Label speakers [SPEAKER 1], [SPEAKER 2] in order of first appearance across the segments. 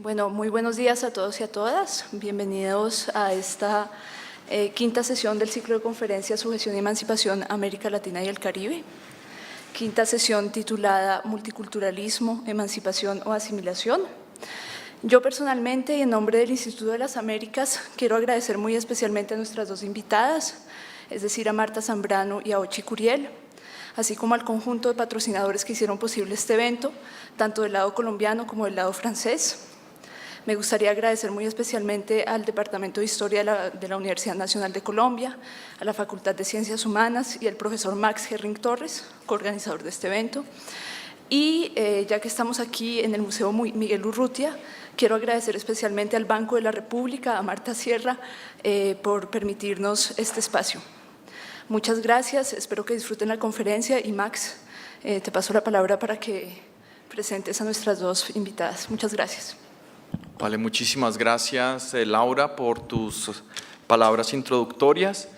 [SPEAKER 1] Bueno, muy buenos días a todos y a todas. Bienvenidos a esta quinta sesión del ciclo de conferencias Sujeción y Emancipación América Latina y el Caribe. Quinta sesión titulada Multiculturalismo, Emancipación o Asimilación. Yo personalmente y en nombre del Instituto de las Américas quiero agradecer muy especialmente a nuestras dos invitadas, es decir, a Marta Zambrano y a Ochi Curiel, así como al conjunto de patrocinadores que hicieron posible este evento, tanto del lado colombiano como del lado francés. Me gustaría agradecer muy especialmente al Departamento de Historia de la Universidad Nacional de Colombia, a la Facultad de Ciencias Humanas y al profesor Max Herring Torres, coorganizador de este evento. Y ya que estamos aquí en el Museo Miguel Urrutia, quiero agradecer especialmente al Banco de la República, a Marta Sierra, por permitirnos este espacio. Muchas gracias, espero que disfruten la conferencia y Max, te paso la palabra para que presentes a nuestras dos invitadas. Muchas gracias.
[SPEAKER 2] Vale, muchísimas gracias, Laura, por tus palabras introductorias,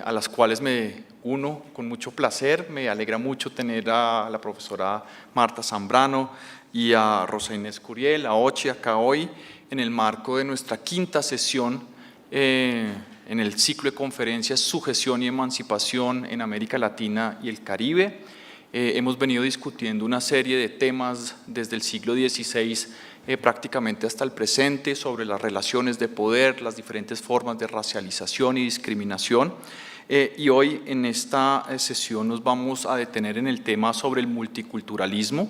[SPEAKER 2] a las cuales me uno con mucho placer. Me alegra mucho tener a la profesora Marta Zambrano y a Rosa Inés Curiel, a Ochi, acá hoy, en el marco de nuestra quinta sesión en el ciclo de conferencias Sujeción y Emancipación en América Latina y el Caribe. Hemos venido discutiendo una serie de temas desde el siglo XVI prácticamente hasta el presente sobre las relaciones de poder, las diferentes formas de racialización y discriminación. Y hoy en esta sesión nos vamos a detener en el tema sobre el multiculturalismo.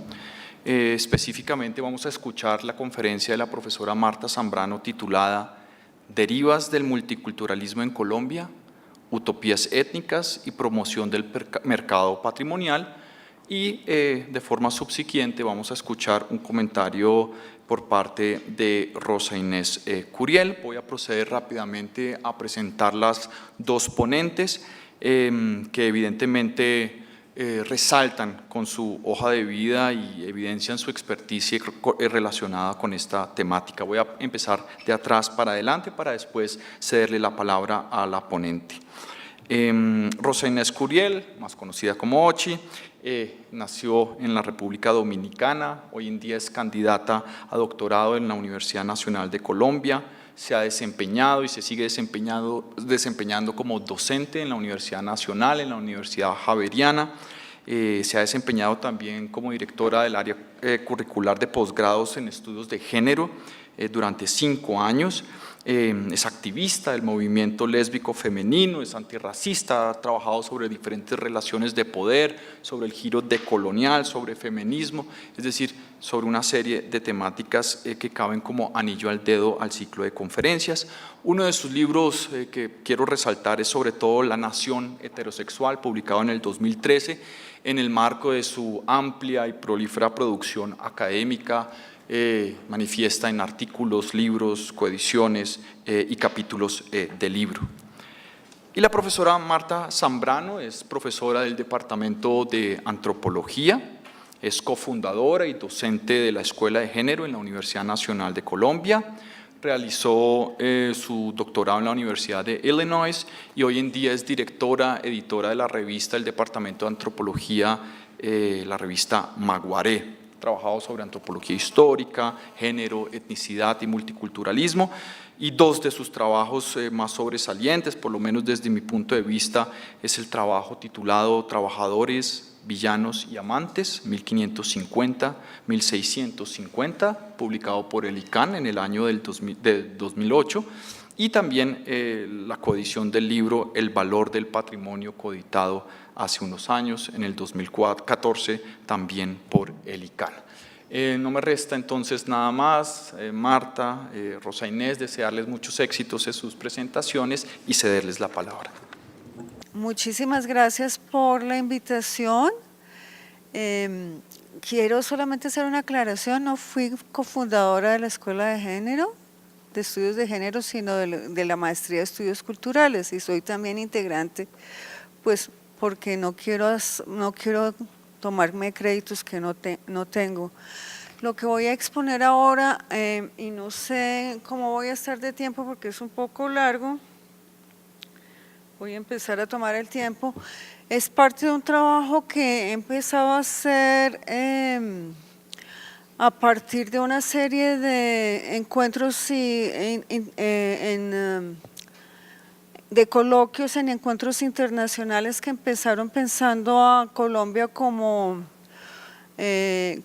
[SPEAKER 2] Específicamente vamos a escuchar la conferencia de la profesora Marta Zambrano titulada Derivas del multiculturalismo en Colombia, utopías étnicas y promoción del mercado patrimonial. Y de forma subsiguiente vamos a escuchar un comentario por parte de Rosa Inés Curiel. Voy a proceder rápidamente a presentar las dos ponentes que evidentemente resaltan con su hoja de vida y evidencian su experticia relacionada con esta temática. Voy a empezar de atrás para adelante para después cederle la palabra a la ponente. Rosa Inés Curiel, más conocida como Ochi, nació en la República Dominicana, hoy en día es candidata a doctorado en la Universidad Nacional de Colombia, se ha desempeñado y se sigue desempeñando como docente en la Universidad Nacional, en la Universidad Javeriana, se ha desempeñado también como directora del área curricular de posgrados en estudios de género durante 5 años. Es activista del movimiento lésbico femenino, es antirracista, ha trabajado sobre diferentes relaciones de poder, sobre el giro decolonial, sobre feminismo, es decir, sobre una serie de temáticas que caben como anillo al dedo al ciclo de conferencias. Uno de sus libros que quiero resaltar es sobre todo La Nación Heterosexual, publicado en el 2013, en el marco de su amplia y prolífera producción académica. Manifiesta en artículos, libros, coediciones y capítulos de libro. Y la profesora Marta Zambrano es profesora del Departamento de Antropología, es cofundadora y docente de la Escuela de Género en la Universidad Nacional de Colombia, realizó su doctorado en la Universidad de Illinois y hoy en día es editora de la revista del Departamento de Antropología, la revista Maguaré. Trabajado sobre antropología histórica, género, etnicidad y multiculturalismo, y dos de sus trabajos más sobresalientes, por lo menos desde mi punto de vista, es el trabajo titulado Trabajadores, Villanos y Amantes, 1550-1650, publicado por el ICANN en el año del 2008, y también la coedición del libro El valor del patrimonio, coeditado hace unos años, en el 2014, también por el ICANN. No me resta entonces nada más, Marta, Rosa Inés, desearles muchos éxitos en sus presentaciones y cederles la palabra.
[SPEAKER 3] Muchísimas gracias por la invitación. Quiero solamente hacer una aclaración, no fui cofundadora de la Escuela de Género, de Estudios de Género, sino de la Maestría de Estudios Culturales, y soy también integrante, pues porque no quiero tomarme créditos que no tengo. Lo que voy a exponer ahora, y no sé cómo voy a estar de tiempo porque es un poco largo, voy a empezar a tomar el tiempo, es parte de un trabajo que he empezado a hacer a partir de una serie de encuentros de coloquios en encuentros internacionales que empezaron pensando a Colombia como un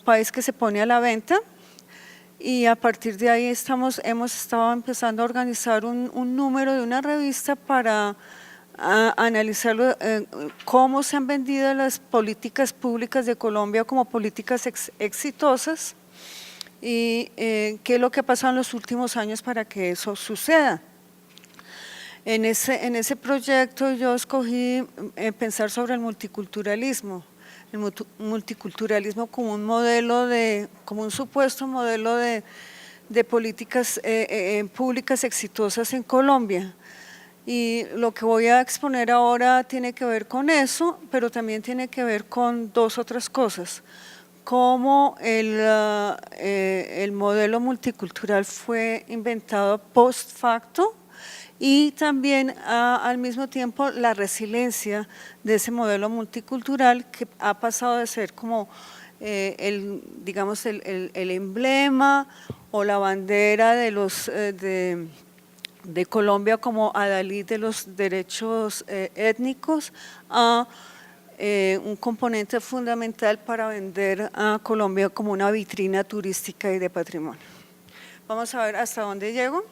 [SPEAKER 3] país que se pone a la venta, y a partir de ahí hemos estado empezando a organizar un número de una revista para analizar cómo se han vendido las políticas públicas de Colombia como políticas exitosas y qué es lo que ha pasado en los últimos años para que eso suceda. En ese proyecto yo escogí pensar sobre el multiculturalismo como un modelo como un supuesto modelo de políticas públicas exitosas en Colombia. Y lo que voy a exponer ahora tiene que ver con eso, pero también tiene que ver con dos otras cosas. Cómo el modelo multicultural fue inventado post facto y también al mismo tiempo la resiliencia de ese modelo multicultural que ha pasado de ser como digamos el emblema o la bandera de Colombia como adalid de los derechos étnicos a un componente fundamental para vender a Colombia como una vitrina turística y de patrimonio. Vamos a ver hasta dónde llego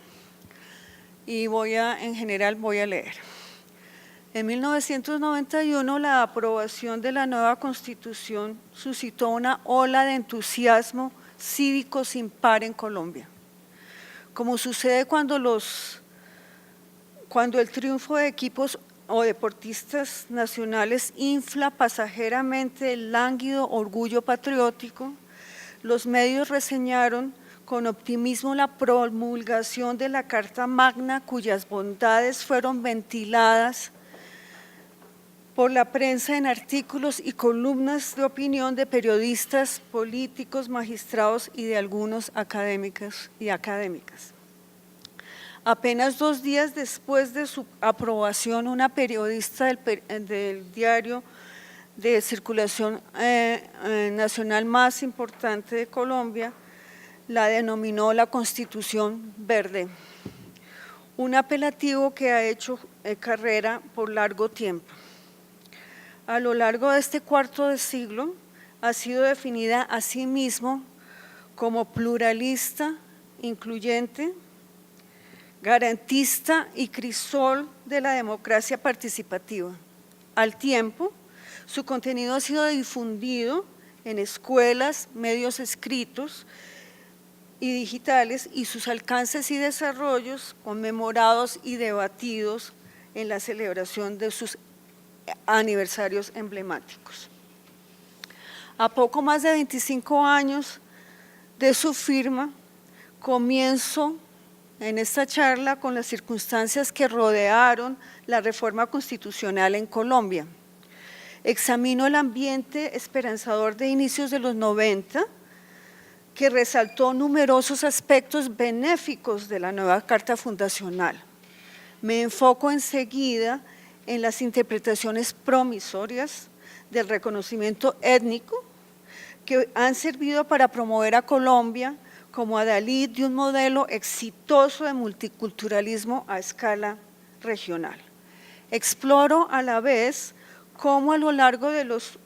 [SPEAKER 3] y en general voy a leer. En 1991 la aprobación de la nueva Constitución suscitó una ola de entusiasmo cívico sin par en Colombia. Como sucede cuando el triunfo de equipos o deportistas nacionales infla pasajeramente el lánguido orgullo patriótico, los medios reseñaron con optimismo la promulgación de la Carta Magna, cuyas bondades fueron ventiladas por la prensa en artículos y columnas de opinión de periodistas, políticos, magistrados y de algunos académicos y académicas. Apenas 2 días después de su aprobación, una periodista del diario de circulación nacional más importante de Colombia la denominó la Constitución Verde, un apelativo que ha hecho carrera por largo tiempo. A lo largo de este cuarto de siglo ha sido definida a sí mismo como pluralista, incluyente, garantista y crisol de la democracia participativa. Al tiempo, su contenido ha sido difundido en escuelas, medios escritos y digitales y sus alcances y desarrollos conmemorados y debatidos en la celebración de sus aniversarios emblemáticos. A poco más de 25 años de su firma, comienzo en esta charla con las circunstancias que rodearon la reforma constitucional en Colombia. Examino el ambiente esperanzador de inicios de los 90, que resaltó numerosos aspectos benéficos de la nueva Carta Fundacional. Me enfoco enseguida en las interpretaciones promisorias del reconocimiento étnico que han servido para promover a Colombia como adalid de un modelo exitoso de multiculturalismo a escala regional. Exploro a la vez cómo a lo largo de los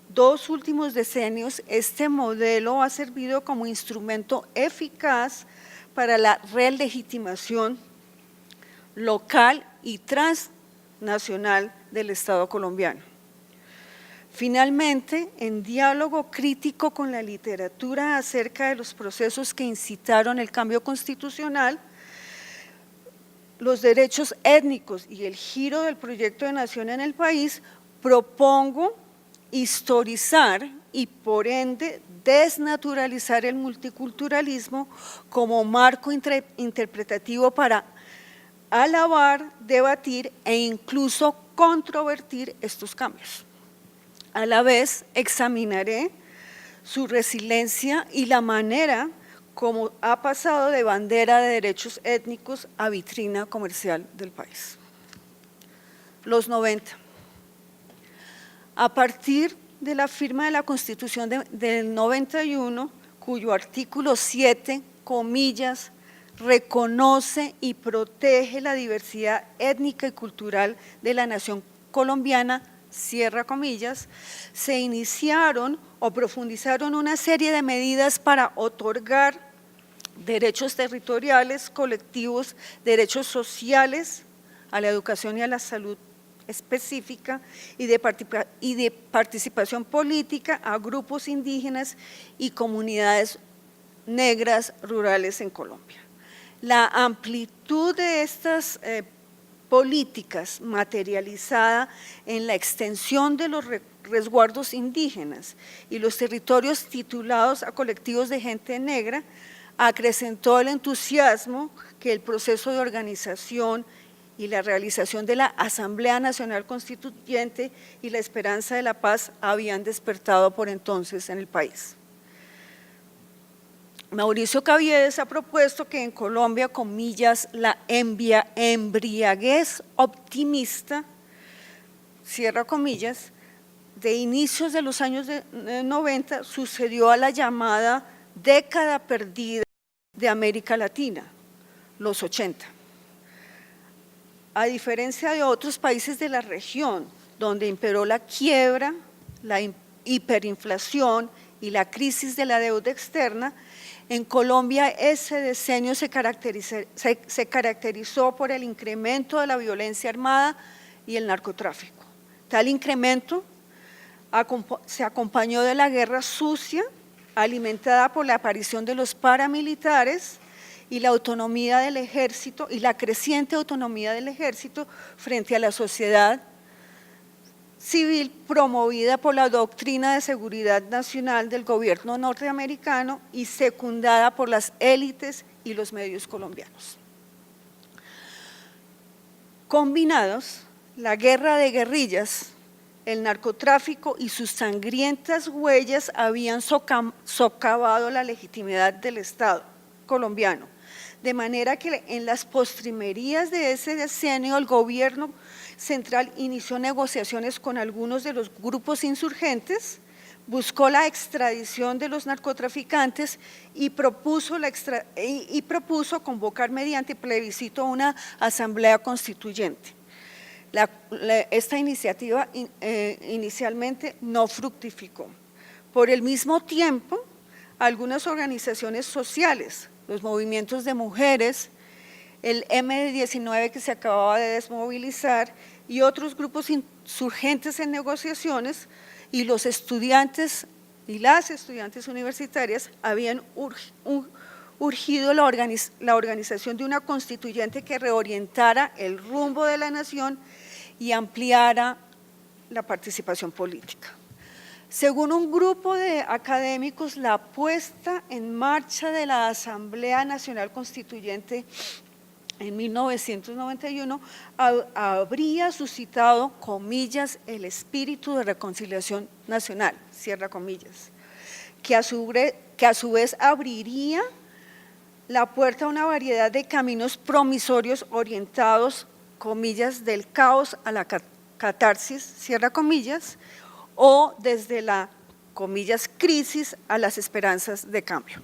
[SPEAKER 3] 2 últimos decenios este modelo ha servido como instrumento eficaz para la relegitimación local y transnacional del Estado colombiano. Finalmente, en diálogo crítico con la literatura acerca de los procesos que incitaron el cambio constitucional, los derechos étnicos y el giro del proyecto de nación en el país, propongo historizar y por ende desnaturalizar el multiculturalismo como marco interpretativo para alabar, debatir e incluso controvertir estos cambios. A la vez examinaré su resiliencia y la manera como ha pasado de bandera de derechos étnicos a vitrina comercial del país. Los 90. A partir de la firma de la Constitución del 91, cuyo artículo 7, comillas, reconoce y protege la diversidad étnica y cultural de la nación colombiana, cierra comillas, se iniciaron o profundizaron una serie de medidas para otorgar derechos territoriales, colectivos, derechos sociales a la educación y a la salud específica y de participación política a grupos indígenas y comunidades negras rurales en Colombia. La amplitud de estas políticas materializada en la extensión de los resguardos indígenas y los territorios titulados a colectivos de gente negra acrecentó el entusiasmo que el proceso de organización y la realización de la Asamblea Nacional Constituyente y la esperanza de la paz habían despertado por entonces en el país. Mauricio Caviedes ha propuesto que en Colombia, comillas, la embriaguez optimista, cierra comillas, de inicios de los años 90 sucedió a la llamada década perdida de América Latina, los 80. A diferencia de otros países de la región, donde imperó la quiebra, la hiperinflación y la crisis de la deuda externa, en Colombia ese decenio se caracterizó por el incremento de la violencia armada y el narcotráfico. Tal incremento se acompañó de la guerra sucia, alimentada por la aparición de los paramilitares y la autonomía del ejército y la creciente autonomía del ejército frente a la sociedad civil promovida por la doctrina de seguridad nacional del gobierno norteamericano y secundada por las élites y los medios colombianos. Combinados, la guerra de guerrillas, el narcotráfico y sus sangrientas huellas habían socavado la legitimidad del Estado colombiano, de manera que en las postrimerías de ese decenio el gobierno central inició negociaciones con algunos de los grupos insurgentes, buscó la extradición de los narcotraficantes y propuso convocar mediante plebiscito una asamblea constituyente. Esta iniciativa inicialmente no fructificó. Por el mismo tiempo, algunas organizaciones sociales, los movimientos de mujeres, el M19 que se acababa de desmovilizar y otros grupos insurgentes en negociaciones y los estudiantes y las estudiantes universitarias habían urgido la organización de una constituyente que reorientara el rumbo de la nación y ampliara la participación política. Según un grupo de académicos, la puesta en marcha de la Asamblea Nacional Constituyente en 1991 habría suscitado, comillas, el espíritu de reconciliación nacional, cierra comillas, que a su vez abriría la puerta a una variedad de caminos promisorios orientados, comillas, del caos a la catarsis, cierra comillas, o desde la, comillas, crisis a las esperanzas de cambio.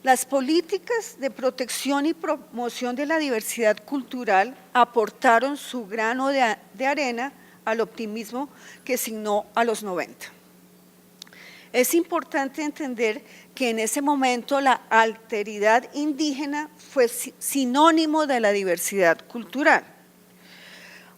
[SPEAKER 3] Las políticas de protección y promoción de la diversidad cultural aportaron su grano de arena al optimismo que signó a los 90. Es importante entender que en ese momento la alteridad indígena fue sinónimo de la diversidad cultural.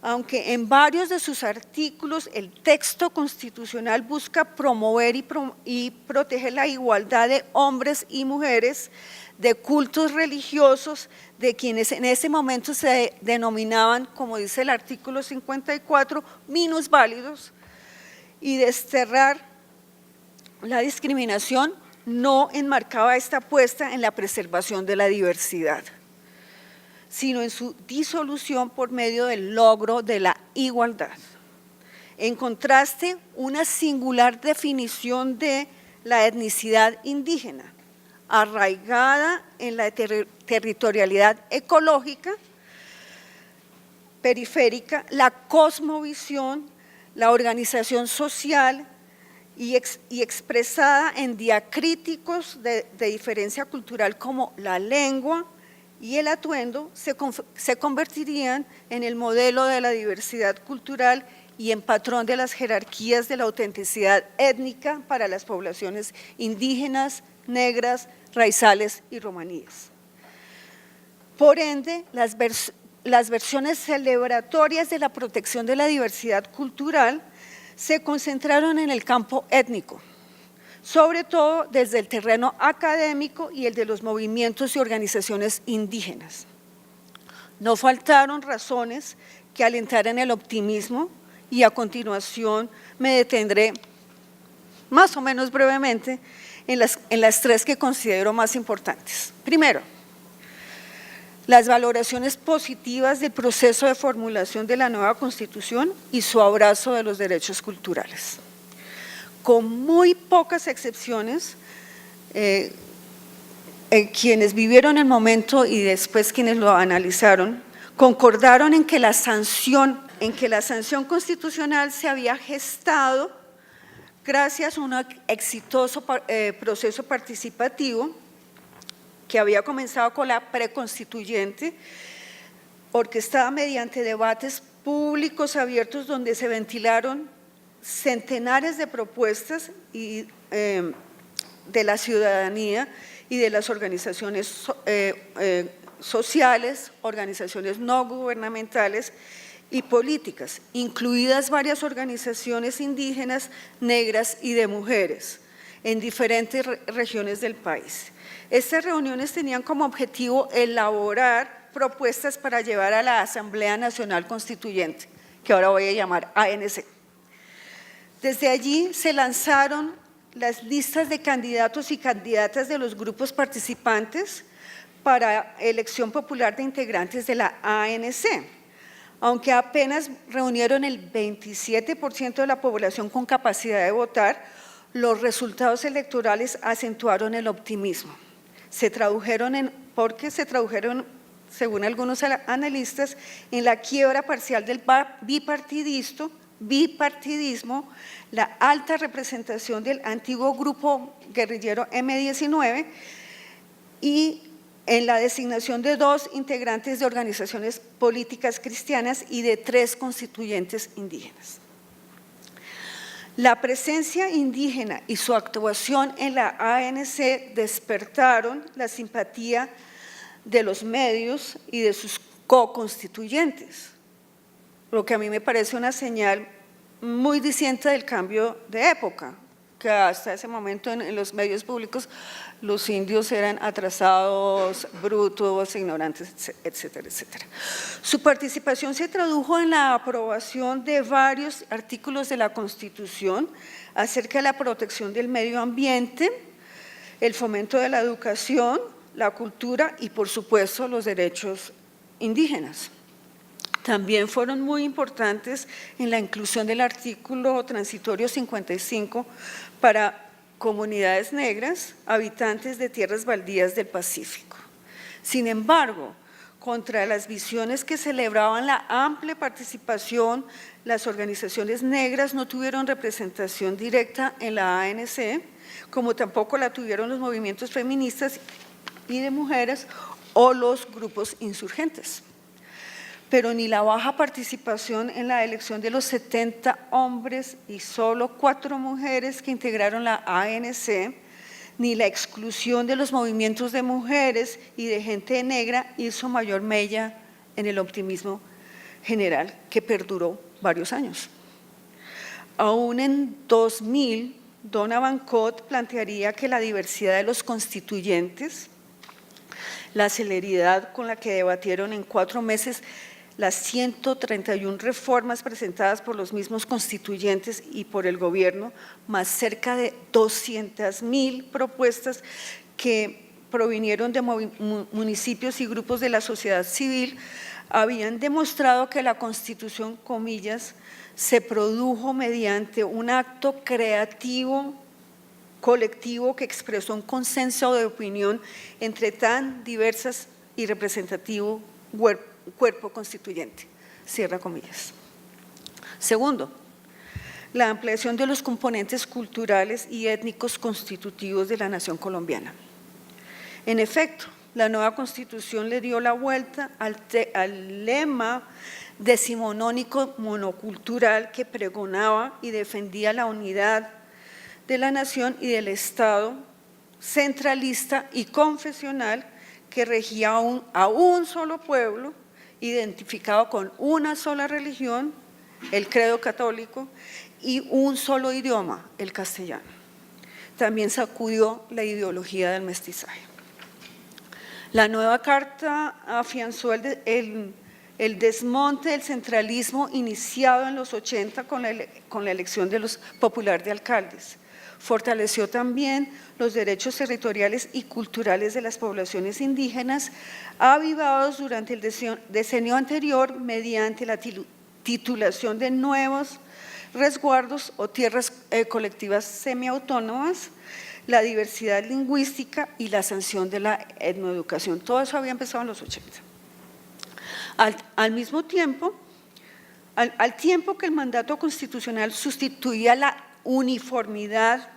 [SPEAKER 3] Aunque en varios de sus artículos el texto constitucional busca promover y proteger la igualdad de hombres y mujeres, de cultos religiosos, de quienes en ese momento se denominaban, como dice el artículo 54, minusválidos, y desterrar la discriminación, no enmarcaba esta apuesta en la preservación de la diversidad, sino en su disolución por medio del logro de la igualdad. En contraste, una singular definición de la etnicidad indígena, arraigada en la territorialidad ecológica, periférica, la cosmovisión, la organización social y expresada en diacríticos de diferencia cultural como la lengua y el atuendo se convertirían en el modelo de la diversidad cultural y en patrón de las jerarquías de la autenticidad étnica para las poblaciones indígenas, negras, raizales y romaníes. Por ende, las versiones celebratorias de la protección de la diversidad cultural se concentraron en el campo étnico, sobre todo desde el terreno académico y el de los movimientos y organizaciones indígenas. No faltaron razones que alentaran el optimismo y a continuación me detendré más o menos brevemente en las tres que considero más importantes. Primero, las valoraciones positivas del proceso de formulación de la nueva Constitución y su abrazo de los derechos culturales. Con muy pocas excepciones, quienes vivieron el momento y después quienes lo analizaron, concordaron en que la sanción constitucional se había gestado gracias a un exitoso proceso participativo que había comenzado con la preconstituyente, orquestada mediante debates públicos abiertos donde se ventilaron centenares de propuestas de la ciudadanía y de las organizaciones sociales, organizaciones no gubernamentales y políticas, incluidas varias organizaciones indígenas, negras y de mujeres en diferentes regiones del país. Estas reuniones tenían como objetivo elaborar propuestas para llevar a la Asamblea Nacional Constituyente, que ahora voy a llamar ANC. Desde allí se lanzaron las listas de candidatos y candidatas de los grupos participantes para elección popular de integrantes de la ANC. Aunque apenas reunieron el 27% de la población con capacidad de votar, los resultados electorales acentuaron el optimismo. Porque se tradujeron, según algunos analistas, en la quiebra parcial del bipartidismo, la alta representación del antiguo grupo guerrillero M-19 y en la designación de 2 integrantes de organizaciones políticas cristianas y de 3 constituyentes indígenas. La presencia indígena y su actuación en la ANC despertaron la simpatía de los medios y de sus co-constituyentes, lo que a mí me parece una señal muy diciente del cambio de época, que hasta ese momento en los medios públicos los indios eran atrasados, brutos, ignorantes, etcétera, etcétera. Su participación se tradujo en la aprobación de varios artículos de la Constitución acerca de la protección del medio ambiente, el fomento de la educación, la cultura y, por supuesto, los derechos indígenas. También fueron muy importantes en la inclusión del artículo transitorio 55 para comunidades negras, habitantes de tierras baldías del Pacífico. Sin embargo, contra las visiones que celebraban la amplia participación, las organizaciones negras no tuvieron representación directa en la ANC, como tampoco la tuvieron los movimientos feministas y de mujeres o los grupos insurgentes. Pero ni la baja participación en la elección de los 70 hombres y solo 4 mujeres que integraron la ANC, ni la exclusión de los movimientos de mujeres y de gente negra hizo mayor mella en el optimismo general que perduró varios años. Aún en 2000, Donna Bancott plantearía que la diversidad de los constituyentes, la celeridad con la que debatieron en 4 meses las 131 reformas presentadas por los mismos constituyentes y por el gobierno, más cerca de 200,000 propuestas que provinieron de municipios y grupos de la sociedad civil, habían demostrado que la Constitución, comillas, se produjo mediante un acto creativo, colectivo que expresó un consenso de opinión entre tan diversas y representativo cuerpo constituyente, cierra comillas. Segundo, la ampliación de los componentes culturales y étnicos constitutivos de la nación colombiana. En efecto, la nueva Constitución le dio la vuelta al lema decimonónico monocultural que pregonaba y defendía la unidad de la nación y del Estado centralista y confesional que regía a un solo pueblo, identificado con una sola religión, el credo católico, y un solo idioma, el castellano. También sacudió la ideología del mestizaje. La nueva carta afianzó el desmonte del centralismo iniciado en los 80 con la elección de los popular de alcaldes. Fortaleció también los derechos territoriales y culturales de las poblaciones indígenas, avivados durante el decenio anterior mediante la titulación de nuevos resguardos o tierras colectivas semiautónomas, la diversidad lingüística y la sanción de la etnoeducación. Todo eso había empezado en los 80. Al mismo tiempo, al tiempo que el mandato constitucional sustituía la uniformidad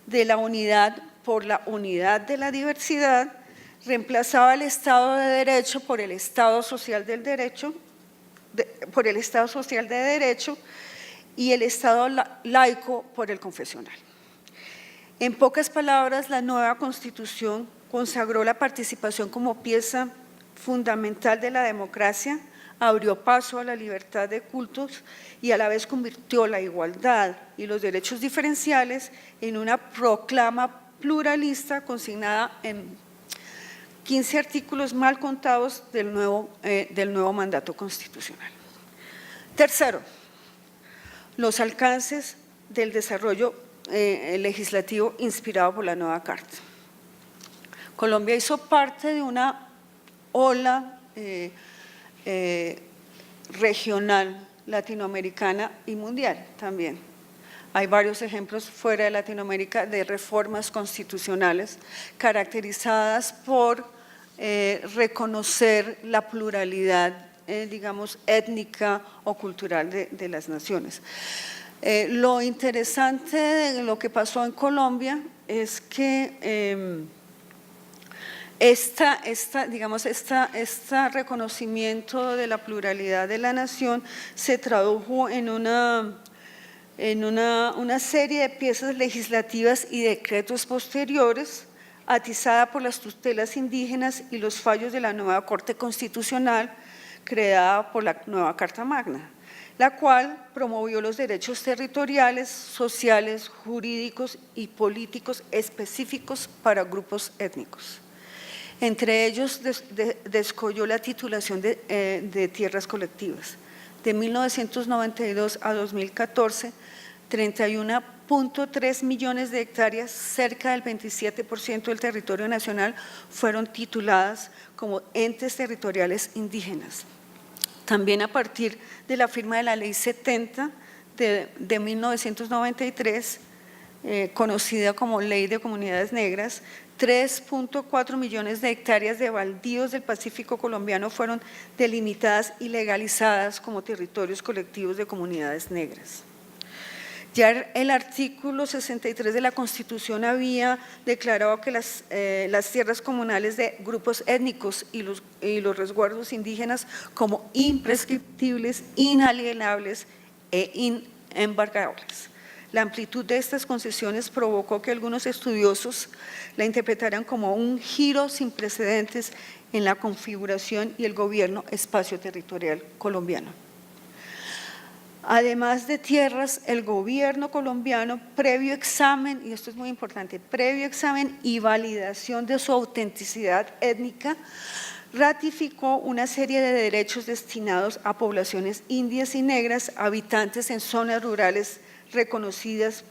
[SPEAKER 3] de la unidad por la unidad de la diversidad, reemplazaba el Estado de Derecho por el Estado Social del Derecho, y el Estado laico por el confesional. En pocas palabras, la nueva Constitución consagró la participación como pieza fundamental de la democracia, abrió paso a la libertad de cultos y a la vez convirtió la igualdad y los derechos diferenciales en una proclama pluralista consignada en 15 artículos mal contados del nuevo mandato constitucional. Tercero, los alcances del desarrollo legislativo inspirado por la nueva Carta. Colombia hizo parte de una ola regional, latinoamericana y mundial también. Hay varios ejemplos fuera de Latinoamérica de reformas constitucionales caracterizadas por reconocer la pluralidad, digamos, étnica o cultural de las naciones. Lo interesante de lo que pasó en Colombia es que este reconocimiento de la pluralidad de la nación se tradujo en una serie de piezas legislativas y decretos posteriores, atizada por las tutelas indígenas y los fallos de la nueva Corte Constitucional creada por la nueva Carta Magna, la cual promovió los derechos territoriales, sociales, jurídicos y políticos específicos para grupos étnicos. Entre ellos descolló la titulación de tierras colectivas. De 1992 a 2014, 31.3 millones de hectáreas, cerca del 27% del territorio nacional, fueron tituladas como entes territoriales indígenas. También a partir de la firma de la Ley 70 de 1993, conocida como Ley de Comunidades Negras, 3.4 millones de hectáreas de baldíos del Pacífico colombiano fueron delimitadas y legalizadas como territorios colectivos de comunidades negras. Ya el artículo 63 de la Constitución había declarado que las tierras comunales de grupos étnicos y los resguardos indígenas como imprescriptibles, inalienables e inembargables. La amplitud de estas concesiones provocó que algunos estudiosos la interpretaran como un giro sin precedentes en la configuración y el gobierno espacio-territorial colombiano. Además de tierras, el gobierno colombiano, previo examen, y esto es muy importante, previo examen y validación de su autenticidad étnica, ratificó una serie de derechos destinados a poblaciones indias y negras, habitantes en zonas rurales reconocidas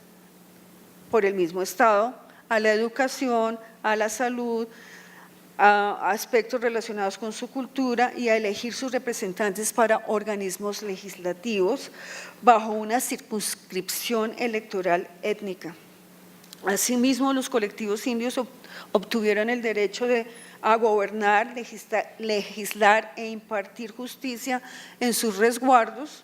[SPEAKER 3] por el mismo Estado, a la educación, a la salud, a aspectos relacionados con su cultura y a elegir sus representantes para organismos legislativos bajo una circunscripción electoral étnica. Asimismo, los colectivos indios obtuvieron el derecho a gobernar, legislar e impartir justicia en sus resguardos,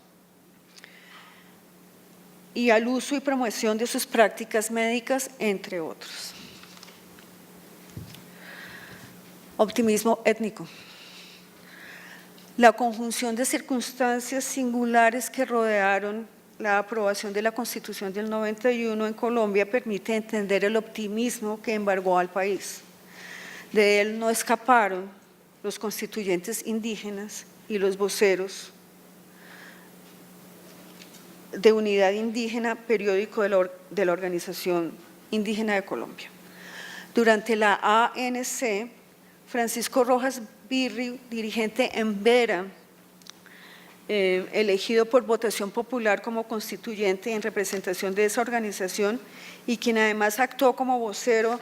[SPEAKER 3] y al uso y promoción de sus prácticas médicas, entre otros. Optimismo étnico. La conjunción de circunstancias singulares que rodearon la aprobación de la Constitución del 91 en Colombia permite entender el optimismo que embargó al país. De él no escaparon los constituyentes indígenas y los voceros de Unidad Indígena, periódico de la Organización Indígena de Colombia. Durante la ANC, Francisco Rojas Birri, dirigente en Vera, elegido por votación popular como constituyente en representación de esa organización y quien además actuó como vocero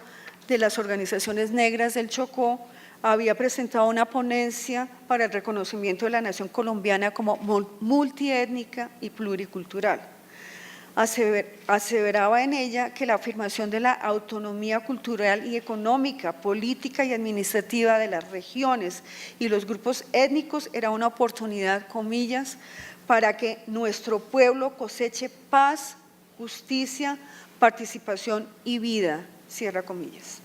[SPEAKER 3] de las organizaciones negras del Chocó, había presentado una ponencia para el reconocimiento de la nación colombiana como multiétnica y pluricultural. Aseveraba en ella que la afirmación de la autonomía cultural y económica, política y administrativa de las regiones y los grupos étnicos era una oportunidad, comillas, para que nuestro pueblo coseche paz, justicia, participación y vida, cierra comillas.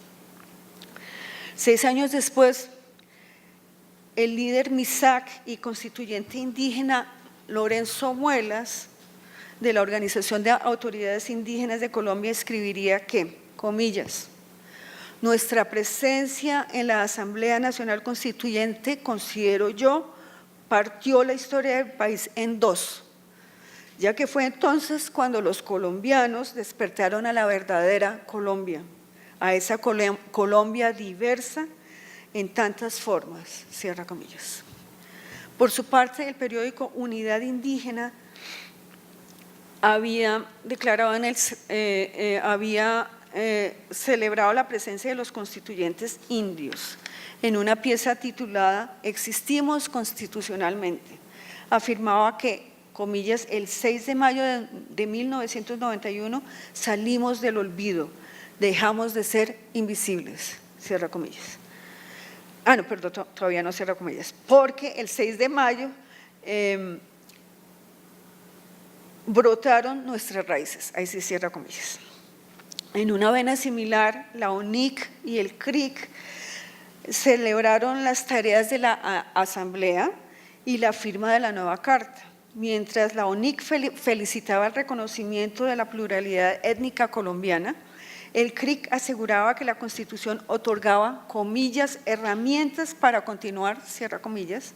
[SPEAKER 3] 6 años después, el líder MISAC y constituyente indígena Lorenzo Muelas, de la Organización de Autoridades Indígenas de Colombia, escribiría que, comillas, nuestra presencia en la Asamblea Nacional Constituyente, considero yo, partió la historia del país en dos, ya que fue entonces cuando los colombianos despertaron a la verdadera Colombia, a esa Colombia diversa en tantas formas, cierra comillas. Por su parte, el periódico Unidad Indígena había declarado celebrado la presencia de los constituyentes indios en una pieza titulada Existimos constitucionalmente. Afirmaba que, comillas, el 6 de mayo de 1991 salimos del olvido, dejamos de ser invisibles, cierra comillas. No, perdón, todavía no cierra comillas, porque el 6 de mayo brotaron nuestras raíces, ahí sí cierra comillas. En una vena similar, la ONIC y el CRIC celebraron las tareas de la Asamblea y la firma de la nueva Carta. Mientras la ONIC felicitaba el reconocimiento de la pluralidad étnica colombiana, el CRIC aseguraba que la Constitución otorgaba, comillas, herramientas para continuar, cierra comillas,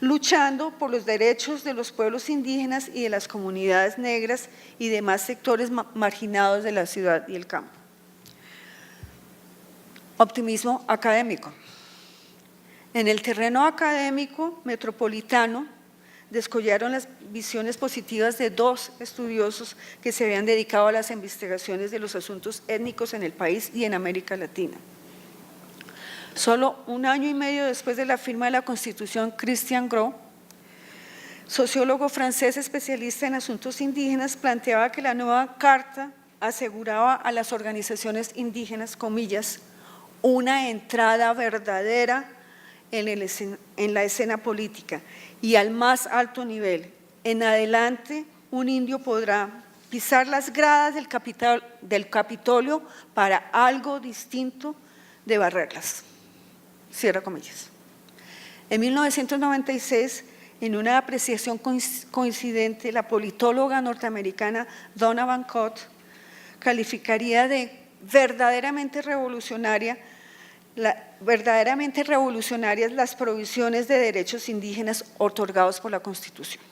[SPEAKER 3] luchando por los derechos de los pueblos indígenas y de las comunidades negras y demás sectores marginados de la ciudad y el campo. Optimismo académico. En el terreno académico metropolitano, descollaron las visiones positivas de 2 estudiosos que se habían dedicado a las investigaciones de los asuntos étnicos en el país y en América Latina. Solo 1 año y medio después de la firma de la Constitución, Christian Gros, sociólogo francés especialista en asuntos indígenas, planteaba que la nueva Carta aseguraba a las organizaciones indígenas, comillas, una entrada verdadera en la escena política y al más alto nivel. En adelante, un indio podrá pisar las gradas del Capitolio para algo distinto de barrerlas. Cierra comillas. En 1996, en una apreciación coincidente, la politóloga norteamericana Donna Van Cott calificaría de verdaderamente revolucionarias las provisiones de derechos indígenas otorgados por la Constitución.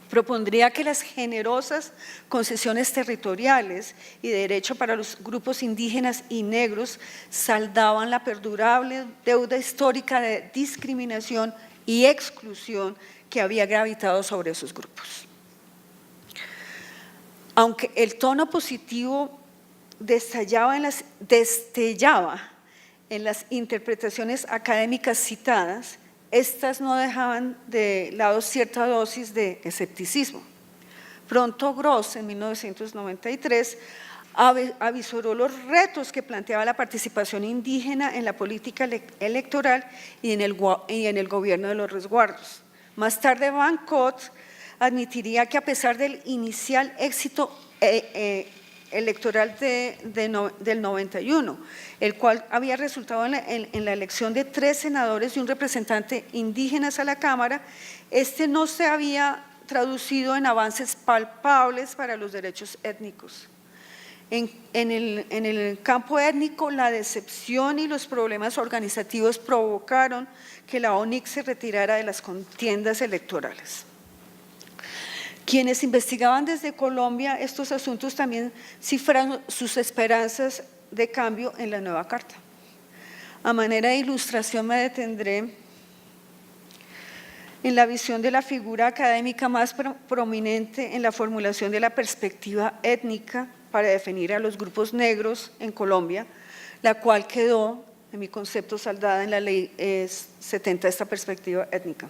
[SPEAKER 3] Propondría que las generosas concesiones territoriales y de derecho para los grupos indígenas y negros saldaban la perdurable deuda histórica de discriminación y exclusión que había gravitado sobre esos grupos. Aunque el tono positivo destellaba en las interpretaciones académicas citadas, estas no dejaban de lado cierta dosis de escepticismo. Pronto Gros, en 1993, avisoró los retos que planteaba la participación indígena en la política electoral y en el gobierno de los resguardos. Más tarde, Van Cott admitiría que a pesar del inicial éxito electoral del 91, el cual había resultado en la elección de 3 senadores y un representante indígenas a la Cámara, este no se había traducido en avances palpables para los derechos étnicos. En el campo étnico, la decepción y los problemas organizativos provocaron que la ONIC se retirara de las contiendas electorales. Quienes investigaban desde Colombia estos asuntos también cifraron sus esperanzas de cambio en la nueva carta. A manera de ilustración me detendré en la visión de la figura académica más prominente en la formulación de la perspectiva étnica para definir a los grupos negros en Colombia, la cual quedó, en mi concepto, saldada en la Ley 70, esta perspectiva étnica.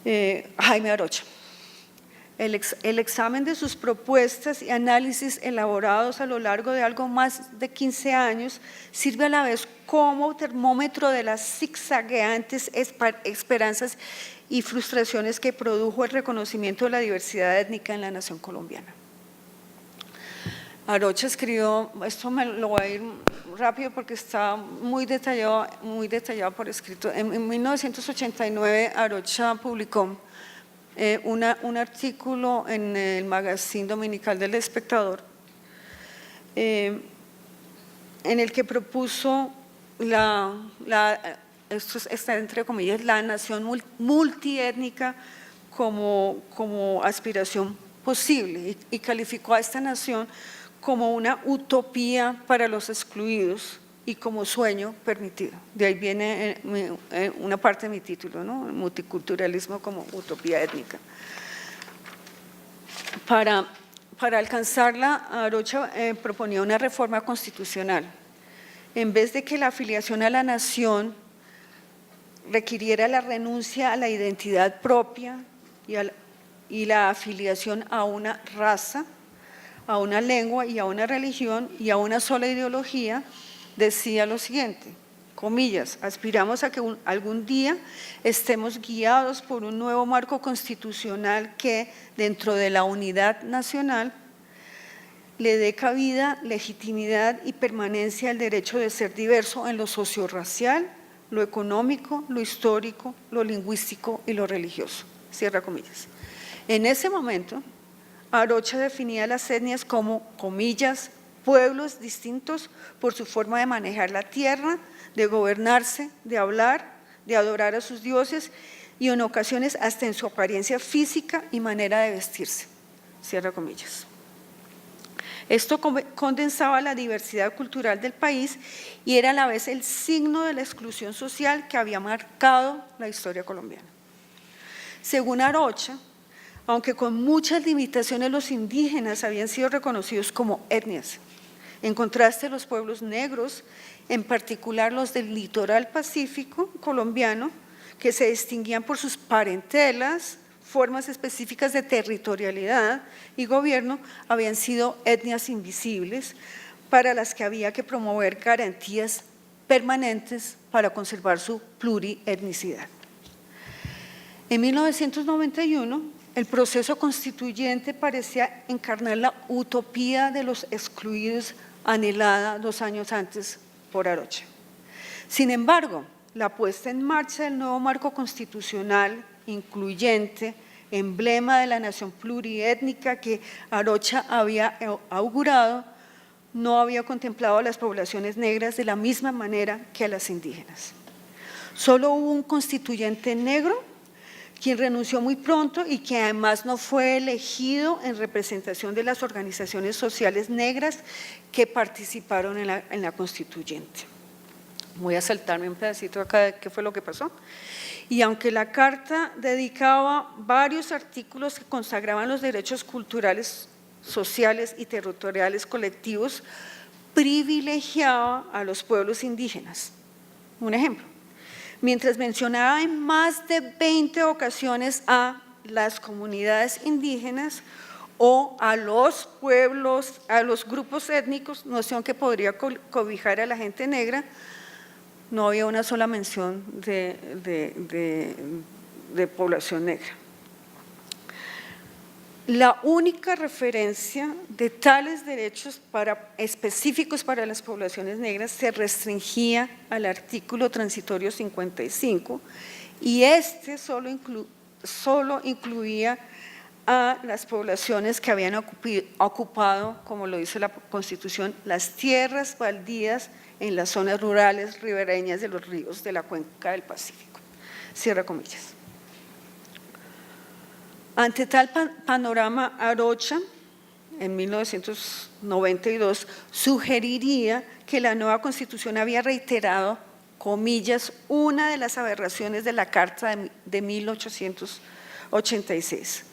[SPEAKER 3] Jaime Arocha. El examen de sus propuestas y análisis elaborados a lo largo de algo más de 15 años sirve a la vez como termómetro de las zigzagueantes esperanzas y frustraciones que produjo el reconocimiento de la diversidad étnica en la nación colombiana. Arocha escribió, esto me lo voy a ir rápido porque está muy detallado por escrito. En 1989 Arocha publicó un artículo en el magazine dominical del Espectador en el que propuso esto está entre comillas, la nación multiétnica como aspiración posible y calificó a esta nación como una utopía para los excluidos y como sueño permitido. De ahí viene una parte de mi título, ¿no? El multiculturalismo como utopía étnica. Para alcanzarla, Arocha proponía una reforma constitucional. En vez de que la afiliación a la nación requiriera la renuncia a la identidad propia y la afiliación a una raza, a una lengua y a una religión y a una sola ideología, decía lo siguiente, comillas, aspiramos a que algún día estemos guiados por un nuevo marco constitucional que, dentro de la unidad nacional, le dé cabida, legitimidad y permanencia al derecho de ser diverso en lo sociorracial, lo económico, lo histórico, lo lingüístico y lo religioso. Cierra comillas. En ese momento, Arocha definía las etnias como, comillas, pueblos distintos por su forma de manejar la tierra, de gobernarse, de hablar, de adorar a sus dioses y en ocasiones hasta en su apariencia física y manera de vestirse. Cierra comillas. Esto condensaba la diversidad cultural del país y era a la vez el signo de la exclusión social que había marcado la historia colombiana. Según Arocha, aunque con muchas limitaciones los indígenas habían sido reconocidos como etnias, en contraste los pueblos negros, en particular los del litoral pacífico colombiano, que se distinguían por sus parentelas, formas específicas de territorialidad y gobierno, habían sido etnias invisibles para las que había que promover garantías permanentes para conservar su plurietnicidad. En 1991, el proceso constituyente parecía encarnar la utopía de los excluidos anhelada 2 años antes por Arocha. Sin embargo, la puesta en marcha del nuevo marco constitucional incluyente, emblema de la nación pluriétnica que Arocha había augurado, no había contemplado a las poblaciones negras de la misma manera que a las indígenas. Solo hubo un constituyente negro quien renunció muy pronto y que además no fue elegido en representación de las organizaciones sociales negras que participaron en la constituyente. Voy a saltarme un pedacito acá de qué fue lo que pasó. Y aunque la Carta dedicaba varios artículos que consagraban los derechos culturales, sociales y territoriales colectivos, privilegiaba a los pueblos indígenas. Un ejemplo. Mientras mencionaba en más de 20 ocasiones a las comunidades indígenas o a los pueblos, a los grupos étnicos, noción que podría cobijar a la gente negra, no había una sola mención de población negra. La única referencia de tales derechos específicos para las poblaciones negras se restringía al artículo transitorio 55 y este solo incluía a las poblaciones que habían ocupado, como lo dice la Constitución, las tierras baldías en las zonas rurales ribereñas de los ríos de la cuenca del Pacífico. Cierra comillas. Ante tal panorama, Arocha, en 1992, sugeriría que la nueva Constitución había reiterado, comillas, una de las aberraciones de la Carta de 1886,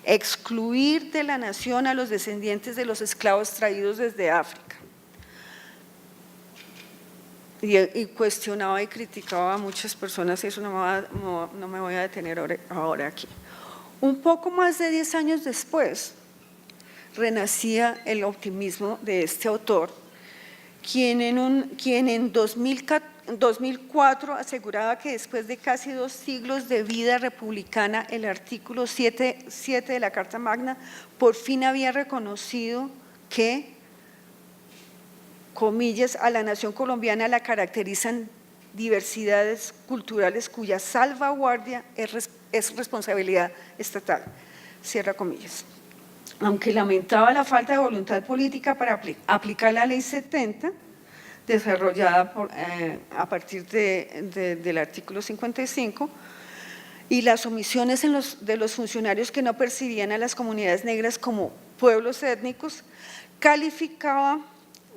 [SPEAKER 3] excluir de la nación a los descendientes de los esclavos traídos desde África. Y cuestionaba y criticaba a muchas personas, y eso no me voy a detener ahora aquí. Un poco más de 10 años después, renacía el optimismo de este autor, quien en 2004 aseguraba que después de casi 2 siglos de vida republicana, el artículo 7 de la Carta Magna por fin había reconocido que, comillas, a la nación colombiana la caracterizan diversidades culturales cuya salvaguardia es responsabilidad estatal, cierra comillas. Aunque lamentaba la falta de voluntad política para aplicar la Ley 70, desarrollada a partir del artículo 55, y las omisiones de los funcionarios que no percibían a las comunidades negras como pueblos étnicos, calificaba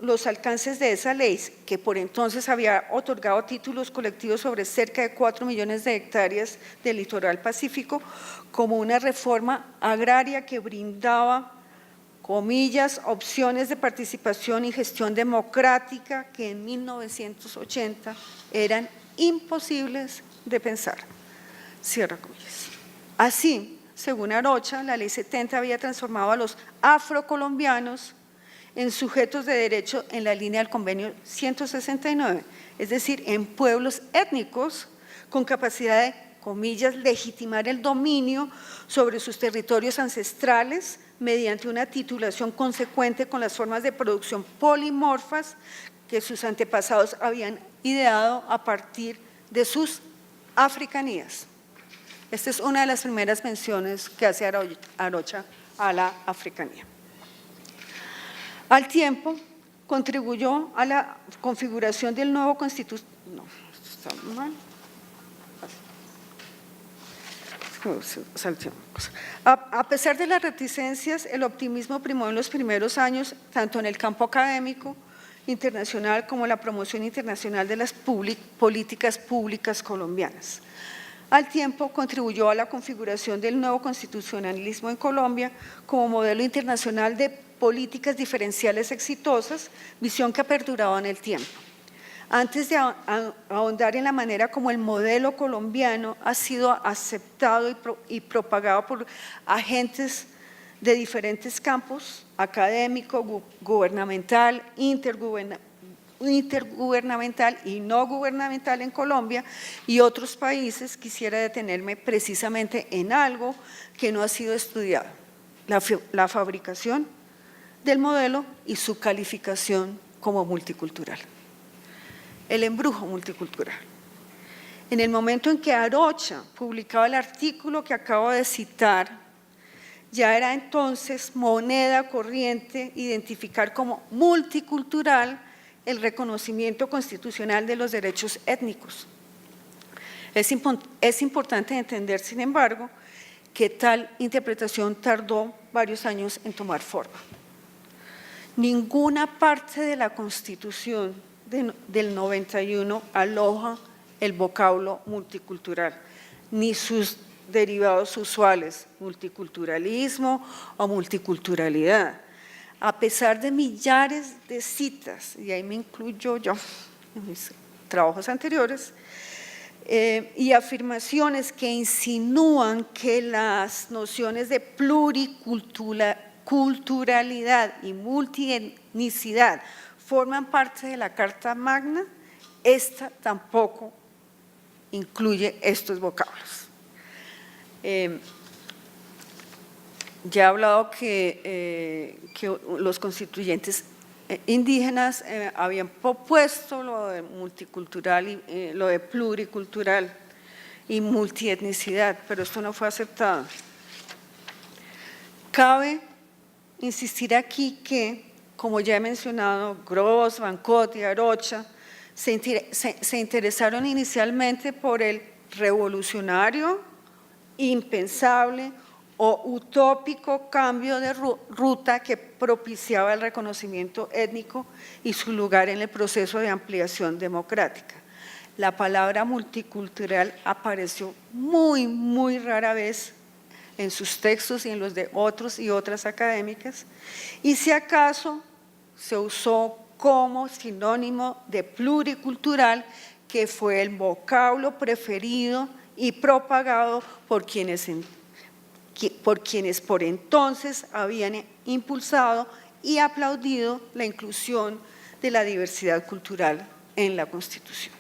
[SPEAKER 3] los alcances de esa ley, que por entonces había otorgado títulos colectivos sobre cerca de 4 millones de hectáreas del litoral pacífico, como una reforma agraria que brindaba, comillas, opciones de participación y gestión democrática que en 1980 eran imposibles de pensar. Cierra comillas. Así, según Arocha, la Ley 70 había transformado a los afrocolombianos en sujetos de derecho en la línea del convenio 169, es decir, en pueblos étnicos con capacidad de, comillas, legitimar el dominio sobre sus territorios ancestrales mediante una titulación consecuente con las formas de producción polimorfas que sus antepasados habían ideado a partir de sus africanías. Esta es una de las primeras menciones que hace Arocha a la africanía. Al tiempo, contribuyó a la configuración del nuevo Constitución. No, esto está mal. A pesar de las reticencias, el optimismo primó en los primeros años, tanto en el campo académico internacional como en la promoción internacional de las políticas públicas colombianas. Al tiempo, contribuyó a la configuración del nuevo constitucionalismo en Colombia como modelo internacional de políticas diferenciales exitosas, visión que ha perdurado en el tiempo. Antes de ahondar en la manera como el modelo colombiano ha sido aceptado y propagado por agentes de diferentes campos, académico, gubernamental, intergubernamental y no gubernamental en Colombia y otros países, quisiera detenerme precisamente en algo que no ha sido estudiado, la fabricación del modelo y su calificación como multicultural. El embrujo multicultural. En el momento en que Arocha publicaba el artículo que acabo de citar, ya era entonces moneda corriente identificar como multicultural el reconocimiento constitucional de los derechos étnicos. Es importante entender, sin embargo, que tal interpretación tardó varios años en tomar forma. Ninguna parte de la Constitución del 91 aloja el vocablo multicultural, ni sus derivados usuales, multiculturalismo o multiculturalidad. A pesar de millares de citas, y ahí me incluyo yo en mis trabajos anteriores, y afirmaciones que insinúan que las nociones de pluriculturalidad y multietnicidad forman parte de la Carta Magna, esta tampoco incluye estos vocablos. ya he hablado que los constituyentes indígenas habían propuesto lo de multicultural y lo de pluricultural y multietnicidad, pero esto no fue aceptado. Cabe insistir aquí que, como ya he mencionado, Gross, Bancot y Arocha se interesaron inicialmente por el revolucionario, impensable o utópico cambio de ruta que propiciaba el reconocimiento étnico y su lugar en el proceso de ampliación democrática. La palabra multicultural apareció muy rara vez en sus textos y en los de otros y otras académicas, y si acaso se usó como sinónimo de pluricultural, que fue el vocablo preferido y propagado por quienes por entonces habían impulsado y aplaudido la inclusión de la diversidad cultural en la Constitución.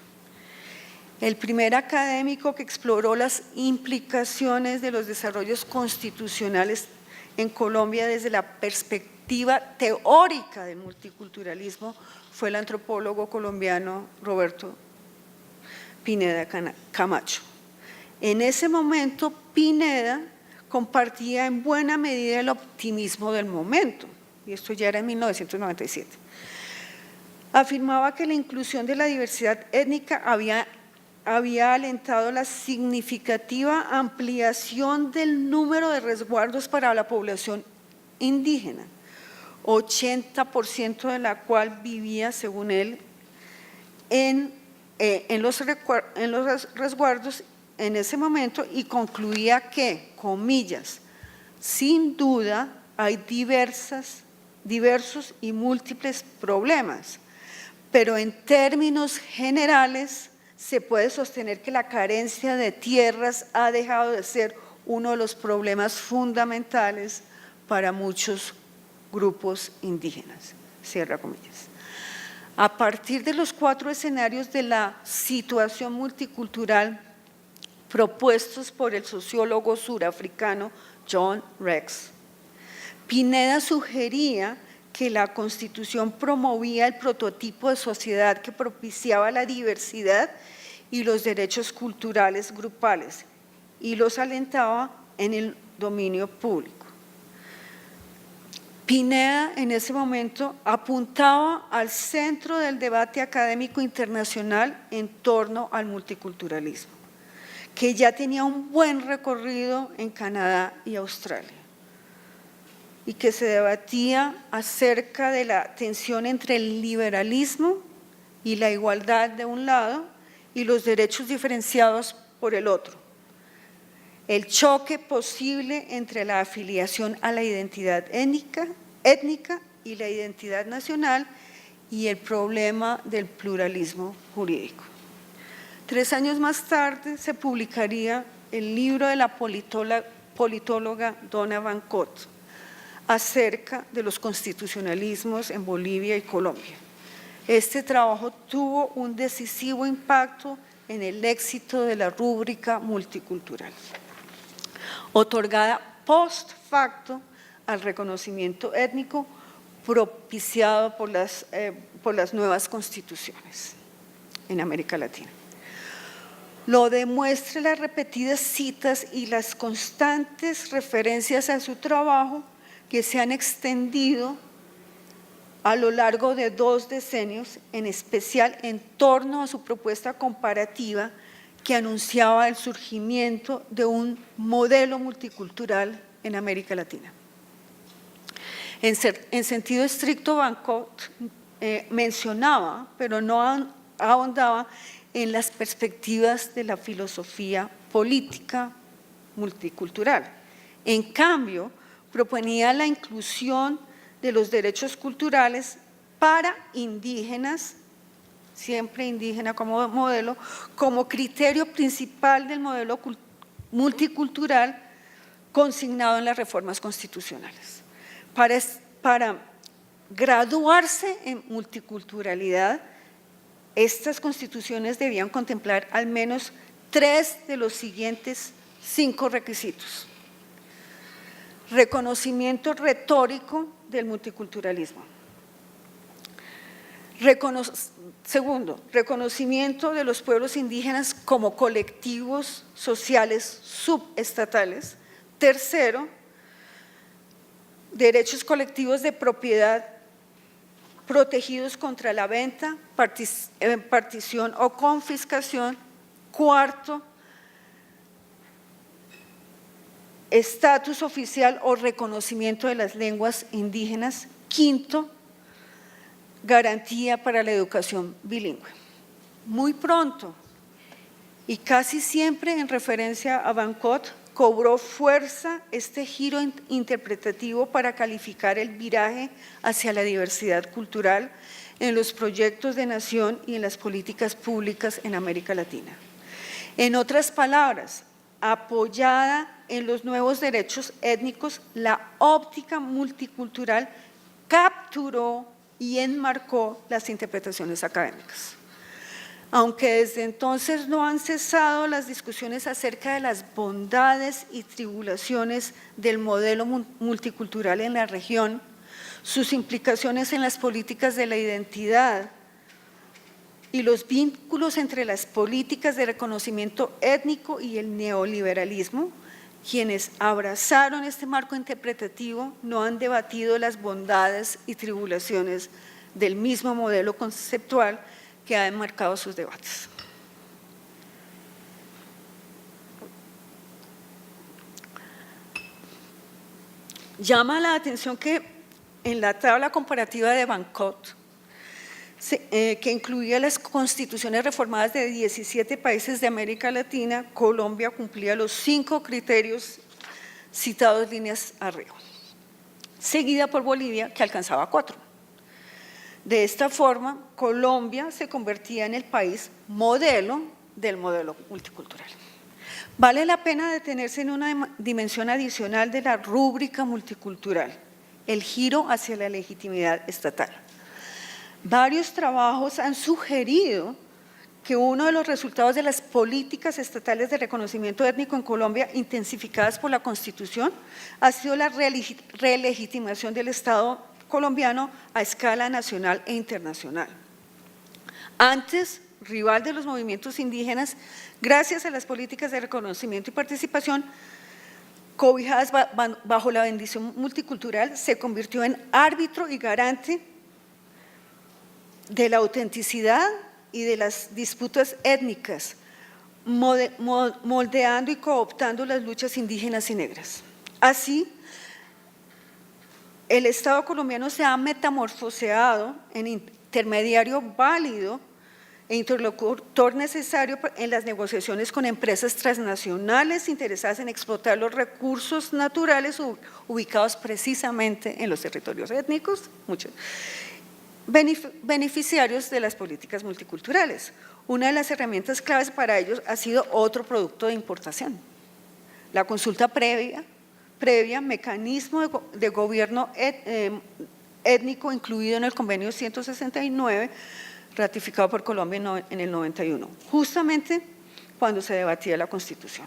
[SPEAKER 3] El primer académico que exploró las implicaciones de los desarrollos constitucionales en Colombia desde la perspectiva teórica del multiculturalismo fue el antropólogo colombiano Roberto Pineda Camacho. En ese momento, Pineda compartía en buena medida el optimismo del momento, y esto ya era en 1997. Afirmaba que la inclusión de la diversidad étnica había alentado la significativa ampliación del número de resguardos para la población indígena, 80% de la cual vivía, según él, en los resguardos en ese momento, y concluía que, comillas, sin duda hay diversos y múltiples problemas, pero en términos generales se puede sostener que la carencia de tierras ha dejado de ser uno de los problemas fundamentales para muchos grupos indígenas, cierra comillas. A partir de los 4 escenarios de la situación multicultural propuestos por el sociólogo surafricano John Rex, Pineda sugería que la Constitución promovía el prototipo de sociedad que propiciaba la diversidad y los derechos culturales grupales y los alentaba en el dominio público. Pineda en ese momento apuntaba al centro del debate académico internacional en torno al multiculturalismo, que ya tenía un buen recorrido en Canadá y Australia, y que se debatía acerca de la tensión entre el liberalismo y la igualdad de un lado y los derechos diferenciados por el otro, el choque posible entre la afiliación a la identidad étnica y la identidad nacional y el problema del pluralismo jurídico. 3 años más tarde se publicaría el libro de la politóloga Donna Bancot acerca de los constitucionalismos en Bolivia y Colombia. Este trabajo tuvo un decisivo impacto en el éxito de la rúbrica multicultural, otorgada post facto al reconocimiento étnico propiciado por las nuevas constituciones en América Latina. Lo demuestra las repetidas citas y las constantes referencias a su trabajo que se han extendido a lo largo de 2 decenios, en especial en torno a su propuesta comparativa que anunciaba el surgimiento de un modelo multicultural en América Latina. En sentido estricto, Bancot mencionaba, pero no ahondaba en las perspectivas de la filosofía política multicultural. En cambio, proponía la inclusión de los derechos culturales para indígenas, siempre indígena como modelo, como criterio principal del modelo multicultural consignado en las reformas constitucionales. Para graduarse en multiculturalidad, estas constituciones debían contemplar al menos 3 de los siguientes 5 requisitos: Reconocimiento retórico del multiculturalismo. Segundo, reconocimiento de los pueblos indígenas como colectivos sociales subestatales. Tercero, derechos colectivos de propiedad protegidos contra la venta, partición o confiscación. Cuarto, estatus oficial o reconocimiento de las lenguas indígenas. Quinto, garantía para la educación bilingüe. Muy pronto, y casi siempre en referencia a Bangkok, cobró fuerza este giro interpretativo para calificar el viraje hacia la diversidad cultural en los proyectos de nación y en las políticas públicas en América Latina. En otras palabras, apoyada en los nuevos derechos étnicos, la óptica multicultural capturó y enmarcó las interpretaciones académicas. Aunque desde entonces no han cesado las discusiones acerca de las bondades y tribulaciones del modelo multicultural en la región, sus implicaciones en las políticas de la identidad y los vínculos entre las políticas de reconocimiento étnico y el neoliberalismo, quienes abrazaron este marco interpretativo no han debatido las bondades y tribulaciones del mismo modelo conceptual que ha enmarcado sus debates. Llama la atención que en la tabla comparativa de Bangkok, que incluía las constituciones reformadas de 17 países de América Latina, Colombia cumplía los 5 criterios citados líneas arriba, seguida por Bolivia, que alcanzaba 4. De esta forma, Colombia se convertía en el país modelo del modelo multicultural. Vale la pena detenerse en una dimensión adicional de la rúbrica multicultural, el giro hacia la legitimidad estatal. Varios trabajos han sugerido que uno de los resultados de las políticas estatales de reconocimiento étnico en Colombia, intensificadas por la Constitución, ha sido la relegitimación del Estado colombiano a escala nacional e internacional. Antes, rival de los movimientos indígenas, gracias a las políticas de reconocimiento y participación, cobijadas bajo la bendición multicultural, se convirtió en árbitro y garante de la autenticidad y de las disputas étnicas, moldeando y cooptando las luchas indígenas y negras. Así, el Estado colombiano se ha metamorfoseado en intermediario válido e interlocutor necesario en las negociaciones con empresas transnacionales interesadas en explotar los recursos naturales ubicados precisamente en los territorios étnicos, muchos beneficiarios de las políticas multiculturales. Una de las herramientas claves para ellos ha sido otro producto de importación, la consulta previa, mecanismo de gobierno étnico incluido en el convenio 169, ratificado por Colombia en el 91, justamente cuando se debatía la Constitución.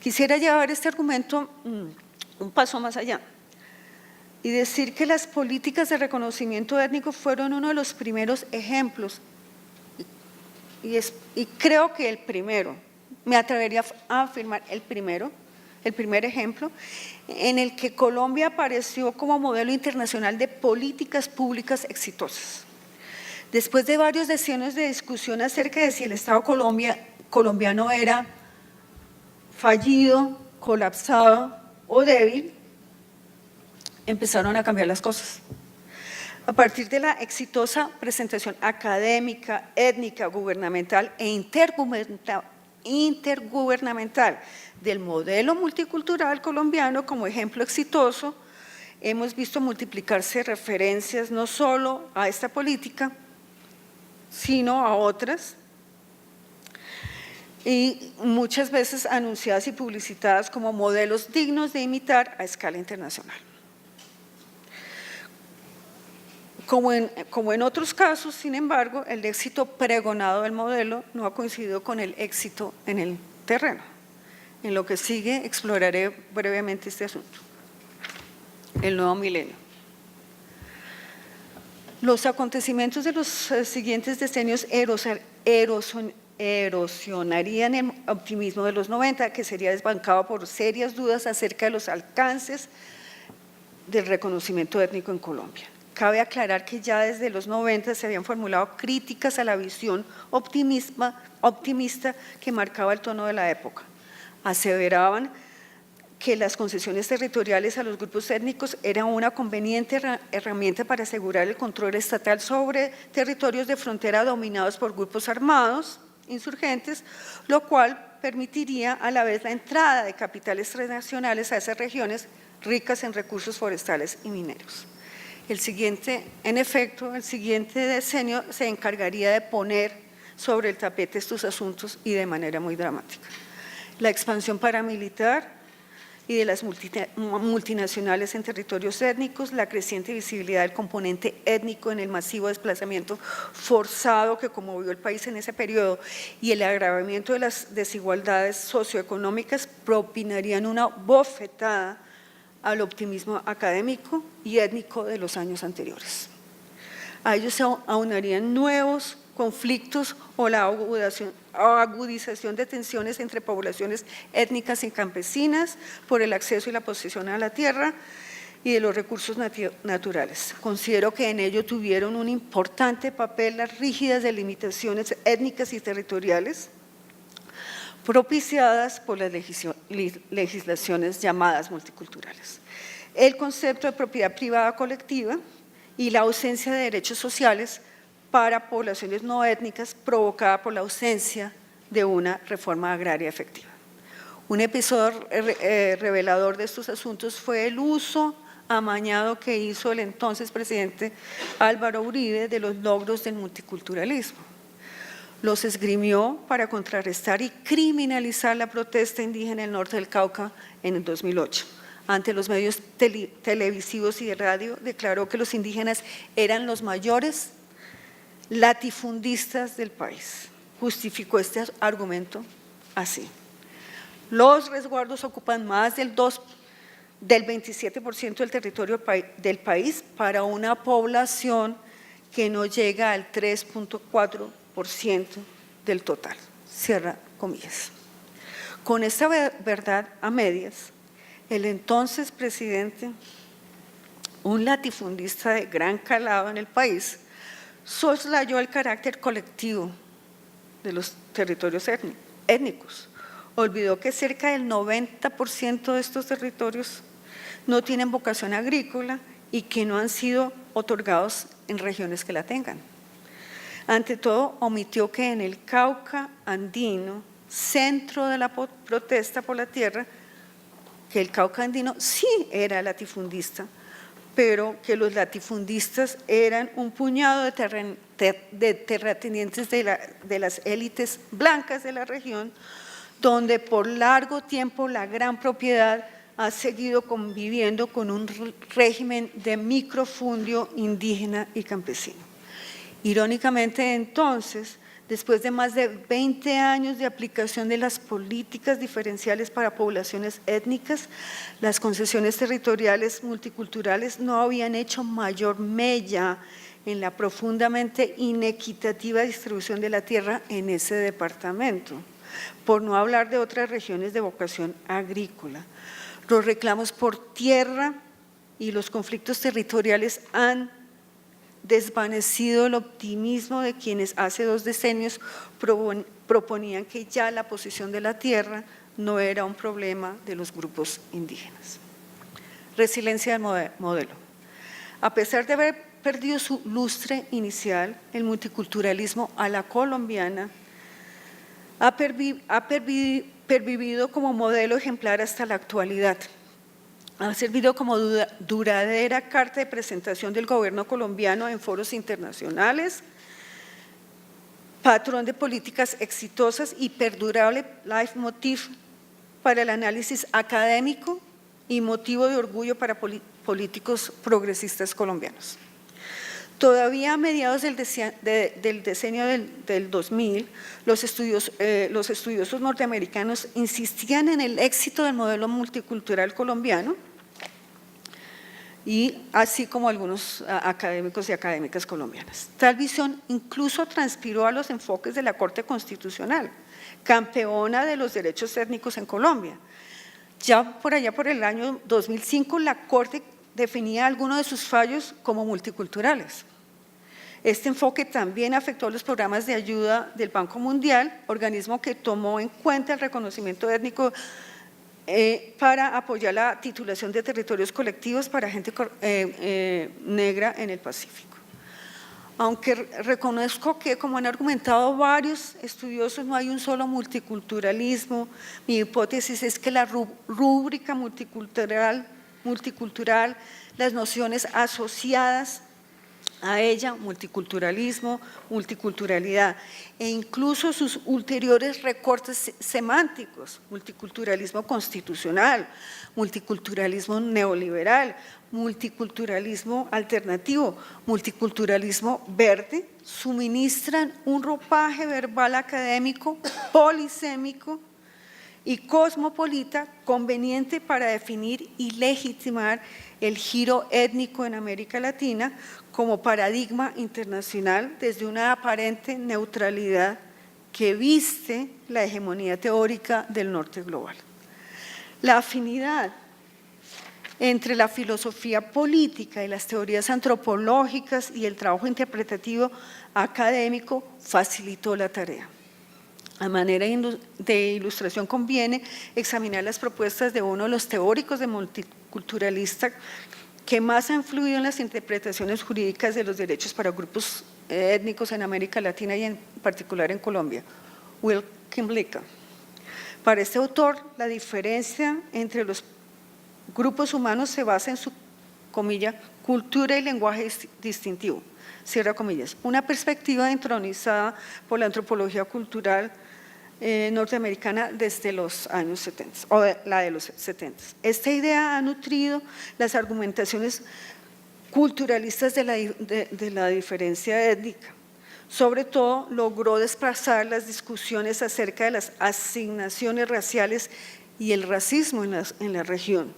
[SPEAKER 3] Quisiera llevar este argumento un paso más allá y decir que las políticas de reconocimiento étnico fueron uno de los primeros ejemplos, y creo que el primero, me atrevería a afirmar el primer ejemplo, en el que Colombia apareció como modelo internacional de políticas públicas exitosas. Después de varios decenios de discusión acerca de si el Estado colombiano era fallido, colapsado o débil, empezaron a cambiar las cosas. A partir de la exitosa presentación académica, étnica, gubernamental e intergubernamental del modelo multicultural colombiano como ejemplo exitoso, hemos visto multiplicarse referencias no solo a esta política, sino a otras, y muchas veces anunciadas y publicitadas como modelos dignos de imitar a escala internacional. Como en otros casos, sin embargo, el éxito pregonado del modelo no ha coincidido con el éxito en el terreno. En lo que sigue exploraré brevemente este asunto. el nuevo milenio. Los acontecimientos de los siguientes decenios erosionarían el optimismo de los 90, que sería desbancado por serias dudas acerca de los alcances del reconocimiento étnico en Colombia. Cabe aclarar que ya desde los 90 se habían formulado críticas a la visión optimista que marcaba el tono de la época. Aseveraban que las concesiones territoriales a los grupos étnicos eran una conveniente herramienta para asegurar el control estatal sobre territorios de frontera dominados por grupos armados, insurgentes, lo cual permitiría a la vez la entrada de capitales transnacionales a esas regiones ricas en recursos forestales y mineros. En efecto, el siguiente decenio se encargaría de poner sobre el tapete estos asuntos y de manera muy dramática. La expansión paramilitar y de las multinacionales en territorios étnicos, la creciente visibilidad del componente étnico en el masivo desplazamiento forzado que conmovió el país en ese periodo y el agravamiento de las desigualdades socioeconómicas propinarían una bofetada al optimismo académico y étnico de los años anteriores. A ellos se aunarían nuevos conflictos o la agudización de tensiones entre poblaciones étnicas y campesinas por el acceso y la posesión a la tierra y de los recursos naturales. Considero que en ello tuvieron un importante papel las rígidas delimitaciones étnicas y territoriales propiciadas por las legislaciones llamadas multiculturales. El concepto de propiedad privada colectiva y la ausencia de derechos sociales para poblaciones no étnicas provocada por la ausencia de una reforma agraria efectiva. Un episodio revelador de estos asuntos fue el uso amañado que hizo el entonces presidente Álvaro Uribe de los logros del multiculturalismo. Los esgrimió para contrarrestar y criminalizar la protesta indígena en el norte del Cauca en el 2008. Ante los medios televisivos y de radio, declaró que los indígenas eran los mayores latifundistas del país. Justificó este argumento así: los resguardos ocupan más del 27% del territorio del país para una población que no llega al 3.4% del total. Cierra comillas. Con esta verdad a medias, el entonces presidente, un latifundista de gran calado en el país, soslayó el carácter colectivo de los territorios étnicos. Olvidó que cerca del 90% de estos territorios no tienen vocación agrícola y que no han sido otorgados en regiones que la tengan. Ante todo, omitió que en el Cauca andino, centro de la protesta por la tierra, que el Cauca andino sí era latifundista, pero que los latifundistas eran un puñado de terratenientes de las élites blancas de la región, donde por largo tiempo la gran propiedad ha seguido conviviendo con un régimen de microfundio indígena y campesino. Irónicamente, entonces, después de más de 20 años de aplicación de las políticas diferenciales para poblaciones étnicas, las concesiones territoriales multiculturales no habían hecho mayor mella en la profundamente inequitativa distribución de la tierra en ese departamento, por no hablar de otras regiones de vocación agrícola. Los reclamos por tierra y los conflictos territoriales han desvanecido el optimismo de quienes hace 2 decenios proponían que ya la posesión de la tierra no era un problema de los grupos indígenas. Resiliencia del modelo. A pesar de haber perdido su lustre inicial, el multiculturalismo a la colombiana ha pervivido como modelo ejemplar hasta la actualidad. Ha servido como duradera carta de presentación del gobierno colombiano en foros internacionales, patrón de políticas exitosas y perdurable leitmotiv para el análisis académico y motivo de orgullo para políticos progresistas colombianos. Todavía a mediados del decenio del 2000, los estudiosos norteamericanos insistían en el éxito del modelo multicultural colombiano, y así como algunos académicos y académicas colombianas. Tal visión incluso transpiró a los enfoques de la Corte Constitucional, campeona de los derechos étnicos en Colombia. Ya por allá por el año 2005 la Corte definía algunos de sus fallos como multiculturales. Este enfoque también afectó los programas de ayuda del Banco Mundial, organismo que tomó en cuenta el reconocimiento étnico para apoyar la titulación de territorios colectivos para gente negra en el Pacífico. Aunque reconozco que, como han argumentado varios estudiosos, no hay un solo multiculturalismo, mi hipótesis es que la rúbrica multicultural, las nociones asociadas a ella, multiculturalismo, multiculturalidad, e incluso sus ulteriores recortes semánticos, multiculturalismo constitucional, multiculturalismo neoliberal, multiculturalismo alternativo, multiculturalismo verde, suministran un ropaje verbal académico, polisémico y cosmopolita conveniente para definir y legitimar el giro étnico en América Latina como paradigma internacional desde una aparente neutralidad que viste la hegemonía teórica del norte global. La afinidad entre la filosofía política y las teorías antropológicas y el trabajo interpretativo académico facilitó la tarea. A manera de ilustración conviene examinar las propuestas de uno de los teóricos de multiculturalista que más ha influido en las interpretaciones jurídicas de los derechos para grupos étnicos en América Latina y en particular en Colombia, Will Kimlicka. Para este autor, la diferencia entre los grupos humanos se basa en su, comilla, cultura y lenguaje distintivo, cierra comillas, una perspectiva entronizada por la antropología cultural norteamericana desde los años 70, o la de los 70. Esta idea ha nutrido las argumentaciones culturalistas de la diferencia étnica. Sobre todo, logró desplazar las discusiones acerca de las asignaciones raciales y el racismo en la región,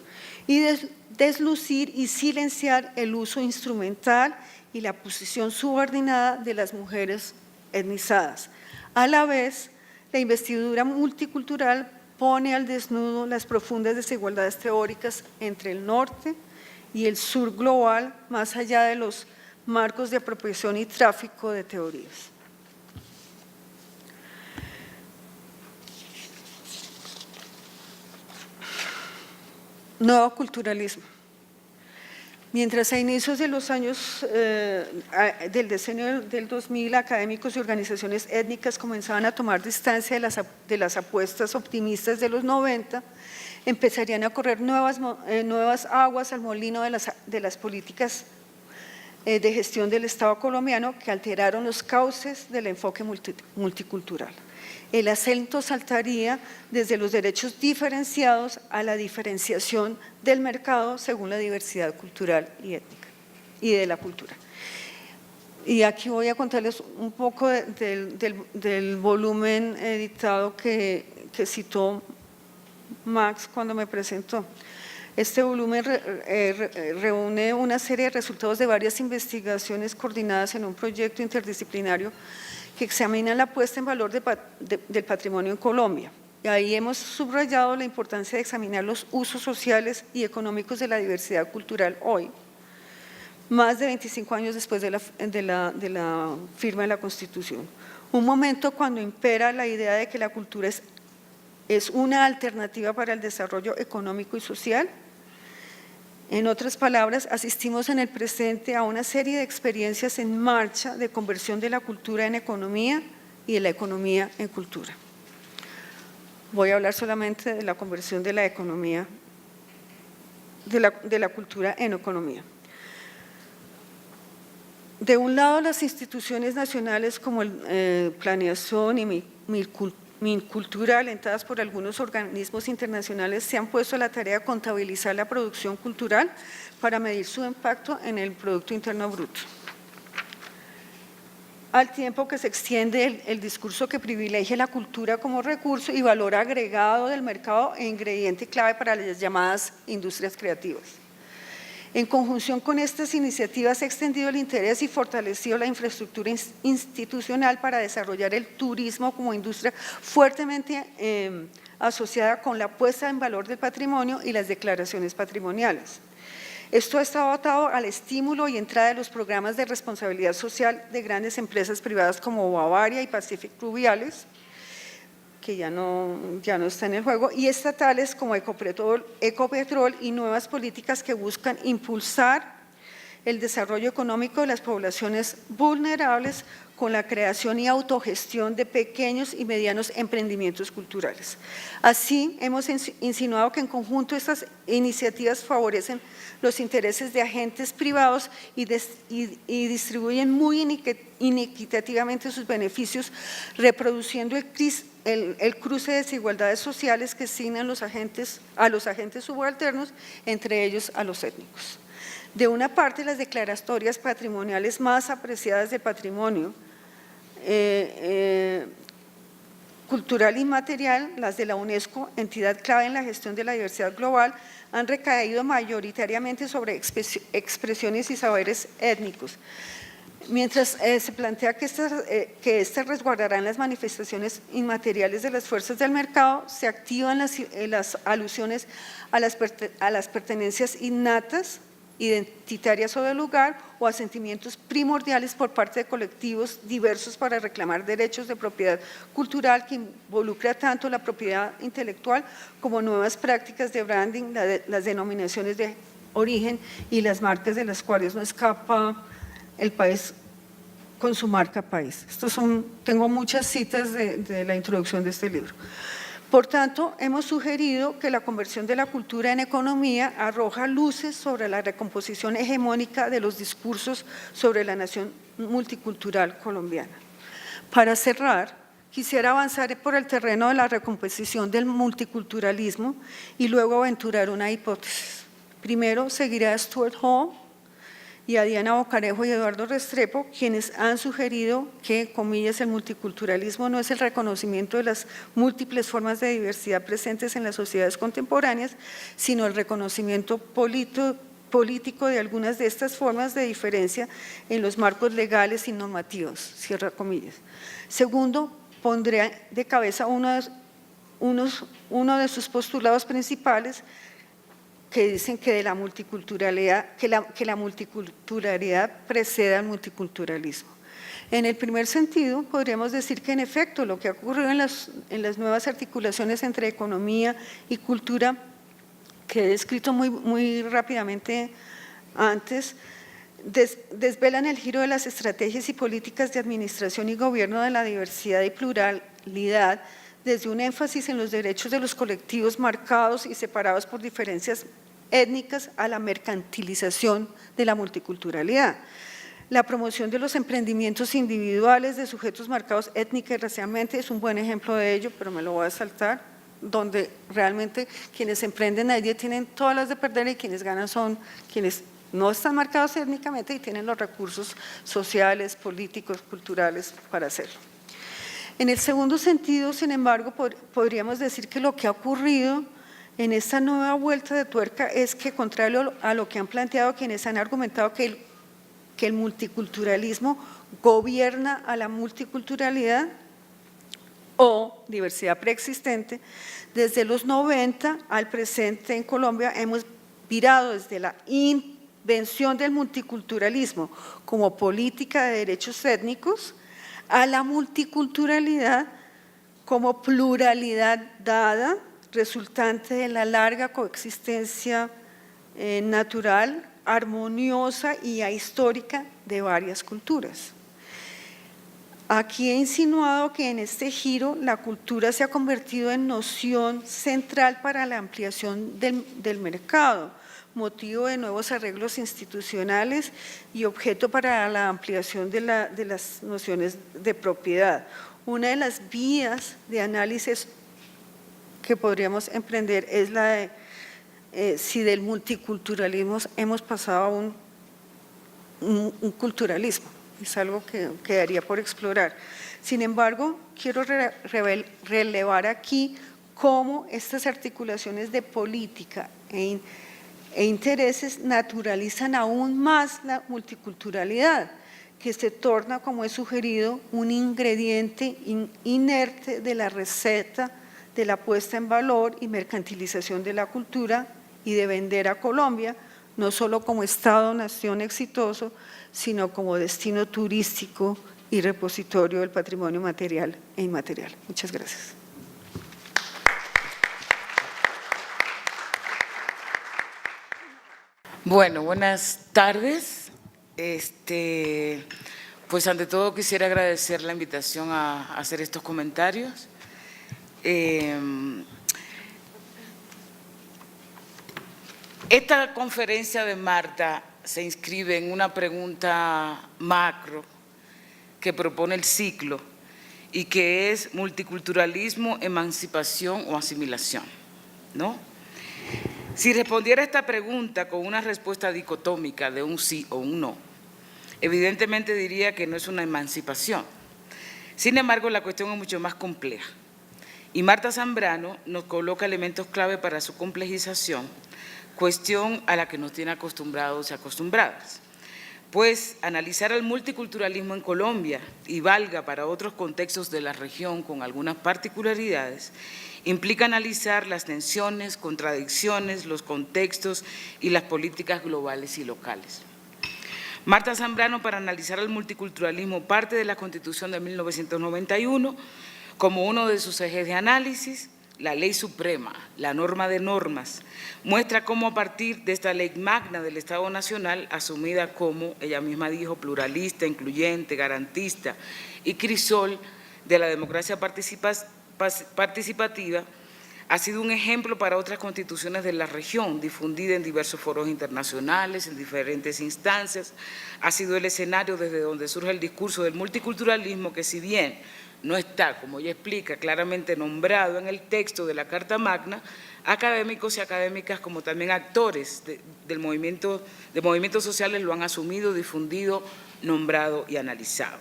[SPEAKER 3] y deslucir y silenciar el uso instrumental y la posición subordinada de las mujeres etnizadas. A la vez, la investidura multicultural pone al desnudo las profundas desigualdades teóricas entre el norte y el sur global, más allá de los marcos de apropiación y tráfico de teorías. Nuevo culturalismo. Mientras a inicios de los años del decenio del 2000, académicos y organizaciones étnicas comenzaban a tomar distancia de las apuestas optimistas de los 90, empezarían a correr nuevas aguas al molino de las políticas de gestión del Estado colombiano que alteraron los cauces del enfoque multicultural. El acento saltaría desde los derechos diferenciados a la diferenciación del mercado según la diversidad cultural y étnica y de la cultura. Y aquí voy a contarles un poco del volumen editado que citó Max cuando me presentó. Este volumen reúne una serie de resultados de varias investigaciones coordinadas en un proyecto interdisciplinario que examina la puesta en valor del patrimonio en Colombia. Y ahí hemos subrayado la importancia de examinar los usos sociales y económicos de la diversidad cultural hoy, más de 25 años después de la firma de la Constitución. Un momento cuando impera la idea de que la cultura es una alternativa para el desarrollo económico y social. En otras palabras, asistimos en el presente a una serie de experiencias en marcha de conversión de la cultura en economía y de la economía en cultura. Voy a hablar solamente de la conversión de la economía, de la cultura en economía. De un lado, las instituciones nacionales como Planeación y Mincultura, alentadas por algunos organismos internacionales, se han puesto a la tarea de contabilizar la producción cultural para medir su impacto en el Producto Interno Bruto. Al tiempo que se extiende el discurso que privilegia la cultura como recurso y valor agregado del mercado e ingrediente clave para las llamadas industrias creativas. En conjunción con estas iniciativas se ha extendido el interés y fortalecido la infraestructura institucional para desarrollar el turismo como industria fuertemente asociada con la puesta en valor del patrimonio y las declaraciones patrimoniales. Esto ha estado atado al estímulo y entrada de los programas de responsabilidad social de grandes empresas privadas como Bavaria y Pacific Fluviales, que ya no está en el juego, y estatales como Ecopetrol y nuevas políticas que buscan impulsar el desarrollo económico de las poblaciones vulnerables con la creación y autogestión de pequeños y medianos emprendimientos culturales. Así, hemos insinuado que en conjunto estas iniciativas favorecen los intereses de agentes privados y distribuyen muy inequitativamente sus beneficios, reproduciendo el cruce de desigualdades sociales que asignan a los agentes subalternos, entre ellos a los étnicos. De una parte, las declaratorias patrimoniales más apreciadas del patrimonio cultural inmaterial, las de la UNESCO, entidad clave en la gestión de la diversidad global, han recaído mayoritariamente sobre expresiones y saberes étnicos. Mientras se plantea que estas resguardarán las manifestaciones inmateriales de las fuerzas del mercado, se activan las alusiones a las pertenencias innatas, identitarias o de lugar, o a sentimientos primordiales por parte de colectivos diversos para reclamar derechos de propiedad cultural que involucra tanto la propiedad intelectual como nuevas prácticas de branding, las denominaciones de origen y las marcas de las cuales no escapa el país con su marca país. Tengo muchas citas de la introducción de este libro. Por tanto, hemos sugerido que la conversión de la cultura en economía arroja luces sobre la recomposición hegemónica de los discursos sobre la nación multicultural colombiana. Para cerrar, quisiera avanzar por el terreno de la recomposición del multiculturalismo y luego aventurar una hipótesis. Primero, seguiré a Stuart Hall y a Diana Bocarejo y Eduardo Restrepo, quienes han sugerido que, comillas, el multiculturalismo no es el reconocimiento de las múltiples formas de diversidad presentes en las sociedades contemporáneas, sino el reconocimiento político de algunas de estas formas de diferencia en los marcos legales y normativos, cierra comillas. Segundo, pondré de cabeza uno de sus postulados principales, que dicen que la multiculturalidad precede al multiculturalismo. En el primer sentido, podríamos decir que en efecto lo que ha ocurrido en las nuevas articulaciones entre economía y cultura, que he descrito muy rápidamente antes, desvelan el giro de las estrategias y políticas de administración y gobierno de la diversidad y pluralidad, desde un énfasis en los derechos de los colectivos marcados y separados por diferencias étnicas a la mercantilización de la multiculturalidad. La promoción de los emprendimientos individuales de sujetos marcados étnica y racialmente es un buen ejemplo de ello, pero me lo voy a saltar, donde realmente quienes emprenden ahí tienen todas las de perder y quienes ganan son quienes no están marcados étnicamente y tienen los recursos sociales, políticos, culturales para hacerlo. En el segundo sentido, sin embargo, podríamos decir que lo que ha ocurrido en esta nueva vuelta de tuerca es que, contrario a lo que han planteado quienes han argumentado que el multiculturalismo gobierna a la multiculturalidad o diversidad preexistente, desde los 90 al presente en Colombia hemos virado desde la invención del multiculturalismo como política de derechos étnicos a la multiculturalidad como pluralidad dada, resultante de la larga coexistencia natural, armoniosa y ahistórica de varias culturas. Aquí he insinuado que en este giro la cultura se ha convertido en noción central para la ampliación del mercado, motivo de nuevos arreglos institucionales y objeto para la ampliación de las nociones de propiedad. Una de las vías de análisis que podríamos emprender es la de si del multiculturalismo hemos pasado a un culturalismo. Es algo que quedaría por explorar. Sin embargo, quiero relevar aquí cómo estas articulaciones de política e intereses naturalizan aún más la multiculturalidad, que se torna, como he sugerido, un ingrediente inerte de la receta de la puesta en valor y mercantilización de la cultura y de vender a Colombia, no solo como Estado-nación exitoso, sino como destino turístico y repositorio del patrimonio material e inmaterial. Muchas gracias.
[SPEAKER 4] Bueno, buenas tardes. Pues ante todo quisiera agradecer la invitación a hacer estos comentarios. Esta conferencia de Marta se inscribe en una pregunta macro que propone el ciclo y que es multiculturalismo, emancipación o asimilación, ¿no? Si respondiera a esta pregunta con una respuesta dicotómica de un sí o un no, evidentemente diría que no es una emancipación. Sin embargo, la cuestión es mucho más compleja y Marta Zambrano nos coloca elementos clave para su complejización, cuestión a la que nos tiene acostumbrados y acostumbradas. Pues analizar el multiculturalismo en Colombia y valga para otros contextos de la región con algunas particularidades, implica analizar las tensiones, contradicciones, los contextos y las políticas globales y locales. Marta Zambrano, para analizar el multiculturalismo, parte de la Constitución de 1991 como uno de sus ejes de análisis. La ley suprema, la norma de normas, muestra cómo a partir de esta ley magna del Estado Nacional, asumida como, ella misma dijo, pluralista, incluyente, garantista y crisol de la democracia participativa, ha sido un ejemplo para otras constituciones de la región, difundida en diversos foros internacionales, en diferentes instancias, ha sido el escenario desde donde surge el discurso del multiculturalismo que, si bien no está, como ella explica, claramente nombrado en el texto de la Carta Magna, académicos y académicas como también actores de movimientos sociales lo han asumido, difundido, nombrado y analizado.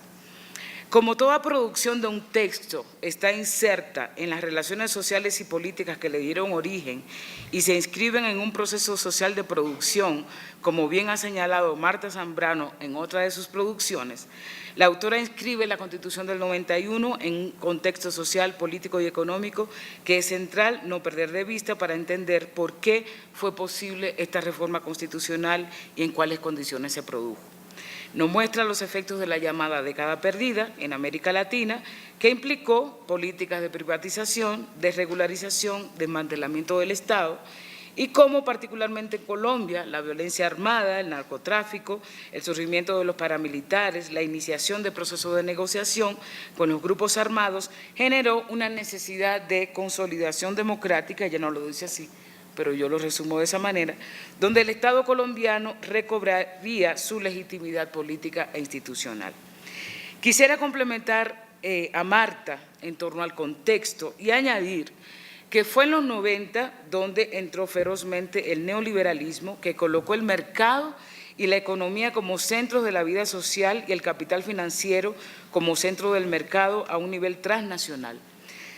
[SPEAKER 4] Como toda producción de un texto está inserta en las relaciones sociales y políticas que le dieron origen y se inscriben en un proceso social de producción, como bien ha señalado Marta Zambrano en otra de sus producciones, la autora inscribe la Constitución del 91 en un contexto social, político y económico que es central no perder de vista para entender por qué fue posible esta reforma constitucional y en cuáles condiciones se produjo. Nos muestra los efectos de la llamada década perdida en América Latina, que implicó políticas de privatización, desregularización, desmantelamiento del Estado, y cómo particularmente en Colombia la violencia armada, el narcotráfico, el surgimiento de los paramilitares, la iniciación de procesos de negociación con los grupos armados generó una necesidad de consolidación democrática, ella no lo dice así, pero yo lo resumo de esa manera, donde el Estado colombiano recobraría su legitimidad política e institucional. Quisiera complementar a Marta en torno al contexto y añadir que fue en los 90 donde entró ferozmente el neoliberalismo, que colocó el mercado y la economía como centros de la vida social y el capital financiero como centro del mercado a un nivel transnacional.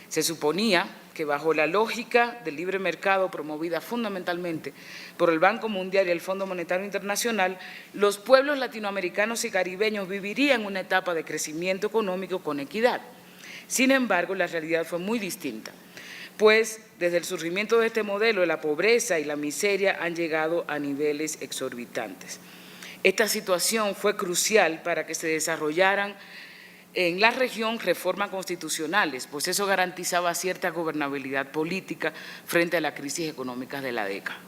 [SPEAKER 4] Se suponía que bajo la lógica del libre mercado promovida fundamentalmente por el Banco Mundial y el Fondo Monetario Internacional, los pueblos latinoamericanos y caribeños vivirían una etapa de crecimiento económico con equidad. Sin embargo, la realidad fue muy distinta, pues desde el surgimiento de este modelo, la pobreza y la miseria han llegado a niveles exorbitantes. Esta situación fue crucial para que se desarrollaran en la región reformas constitucionales, pues eso garantizaba cierta gobernabilidad política frente a la crisis económica de la década.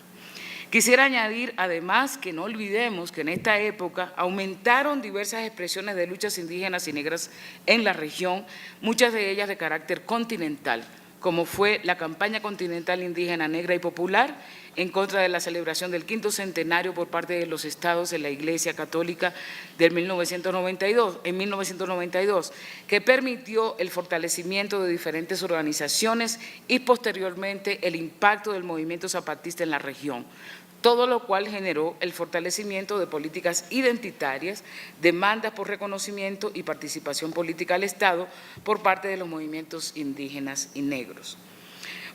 [SPEAKER 4] Quisiera añadir además que no olvidemos que en esta época aumentaron diversas expresiones de luchas indígenas y negras en la región, muchas de ellas de carácter continental, como fue la campaña continental indígena negra y popular en contra de la celebración del 5º centenario por parte de los estados de la Iglesia Católica en 1992, que permitió el fortalecimiento de diferentes organizaciones y posteriormente el impacto del movimiento zapatista en la región, todo lo cual generó el fortalecimiento de políticas identitarias, demandas por reconocimiento y participación política al Estado por parte de los movimientos indígenas y negros.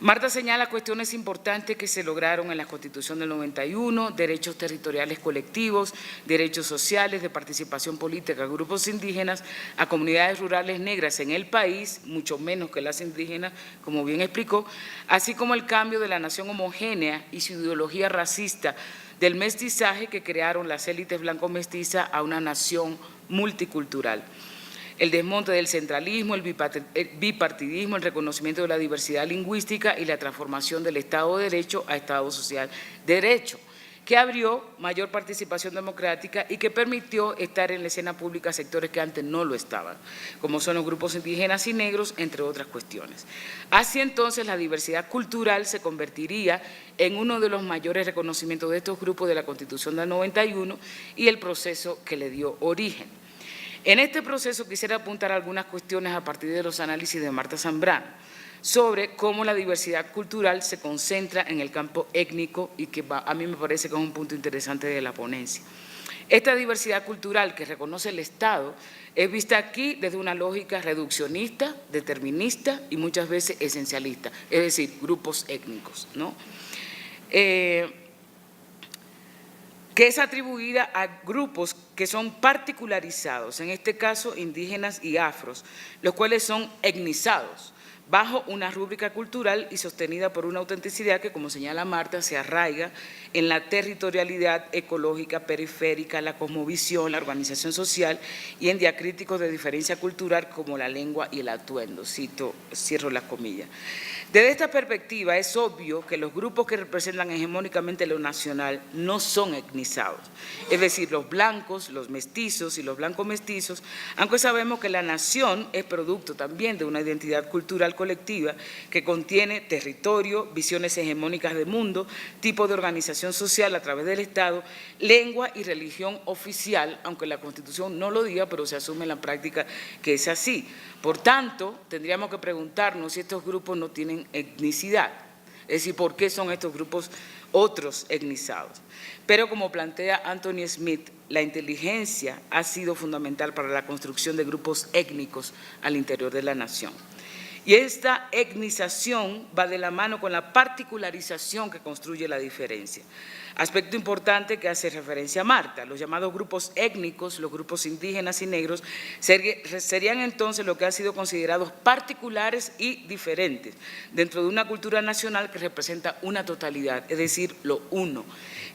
[SPEAKER 4] Marta señala cuestiones importantes que se lograron en la Constitución del 91, derechos territoriales colectivos, derechos sociales, de participación política a grupos indígenas, a comunidades rurales negras en el país, mucho menos que las indígenas, como bien explicó, así como el cambio de la nación homogénea y su ideología racista del mestizaje que crearon las élites blanco-mestizas a una nación multicultural. El desmonte del centralismo, el bipartidismo, el reconocimiento de la diversidad lingüística y la transformación del Estado de Derecho a Estado Social de Derecho, que abrió mayor participación democrática y que permitió estar en la escena pública a sectores que antes no lo estaban, como son los grupos indígenas y negros, entre otras cuestiones. Así entonces la diversidad cultural se convertiría en uno de los mayores reconocimientos de estos grupos de la Constitución del 91 y el proceso que le dio origen. En este proceso quisiera apuntar algunas cuestiones a partir de los análisis de Marta Zambrano sobre cómo la diversidad cultural se concentra en el campo étnico y que a mí me parece que es un punto interesante de la ponencia. Esta diversidad cultural que reconoce el Estado es vista aquí desde una lógica reduccionista, determinista y muchas veces esencialista, es decir, grupos étnicos, ¿no? Que es atribuida a grupos que son particularizados, en este caso indígenas y afros, los cuales son etnizados bajo una rúbrica cultural y sostenida por una autenticidad que, como señala Marta, se arraiga en la territorialidad ecológica, periférica, la cosmovisión, la organización social y en diacríticos de diferencia cultural como la lengua y el atuendo. Cierro las comillas. Desde esta perspectiva es obvio que los grupos que representan hegemónicamente lo nacional no son etnizados, es decir, los blancos, los mestizos y los blancos mestizos, aunque sabemos que la nación es producto también de una identidad cultural colectiva que contiene territorio, visiones hegemónicas de mundo, tipo de organización social a través del Estado, lengua y religión oficial, aunque la Constitución no lo diga, pero se asume en la práctica que es así. Por tanto, tendríamos que preguntarnos si estos grupos no tienen etnicidad, es decir, ¿por qué son estos grupos otros etnizados? Pero como plantea Anthony Smith, la inteligencia ha sido fundamental para la construcción de grupos étnicos al interior de la nación. Y esta etnización va de la mano con la particularización que construye la diferencia. Aspecto importante que hace referencia a Marta, los llamados grupos étnicos, los grupos indígenas y negros, serían entonces lo que han sido considerados particulares y diferentes dentro de una cultura nacional que representa una totalidad, es decir, lo uno,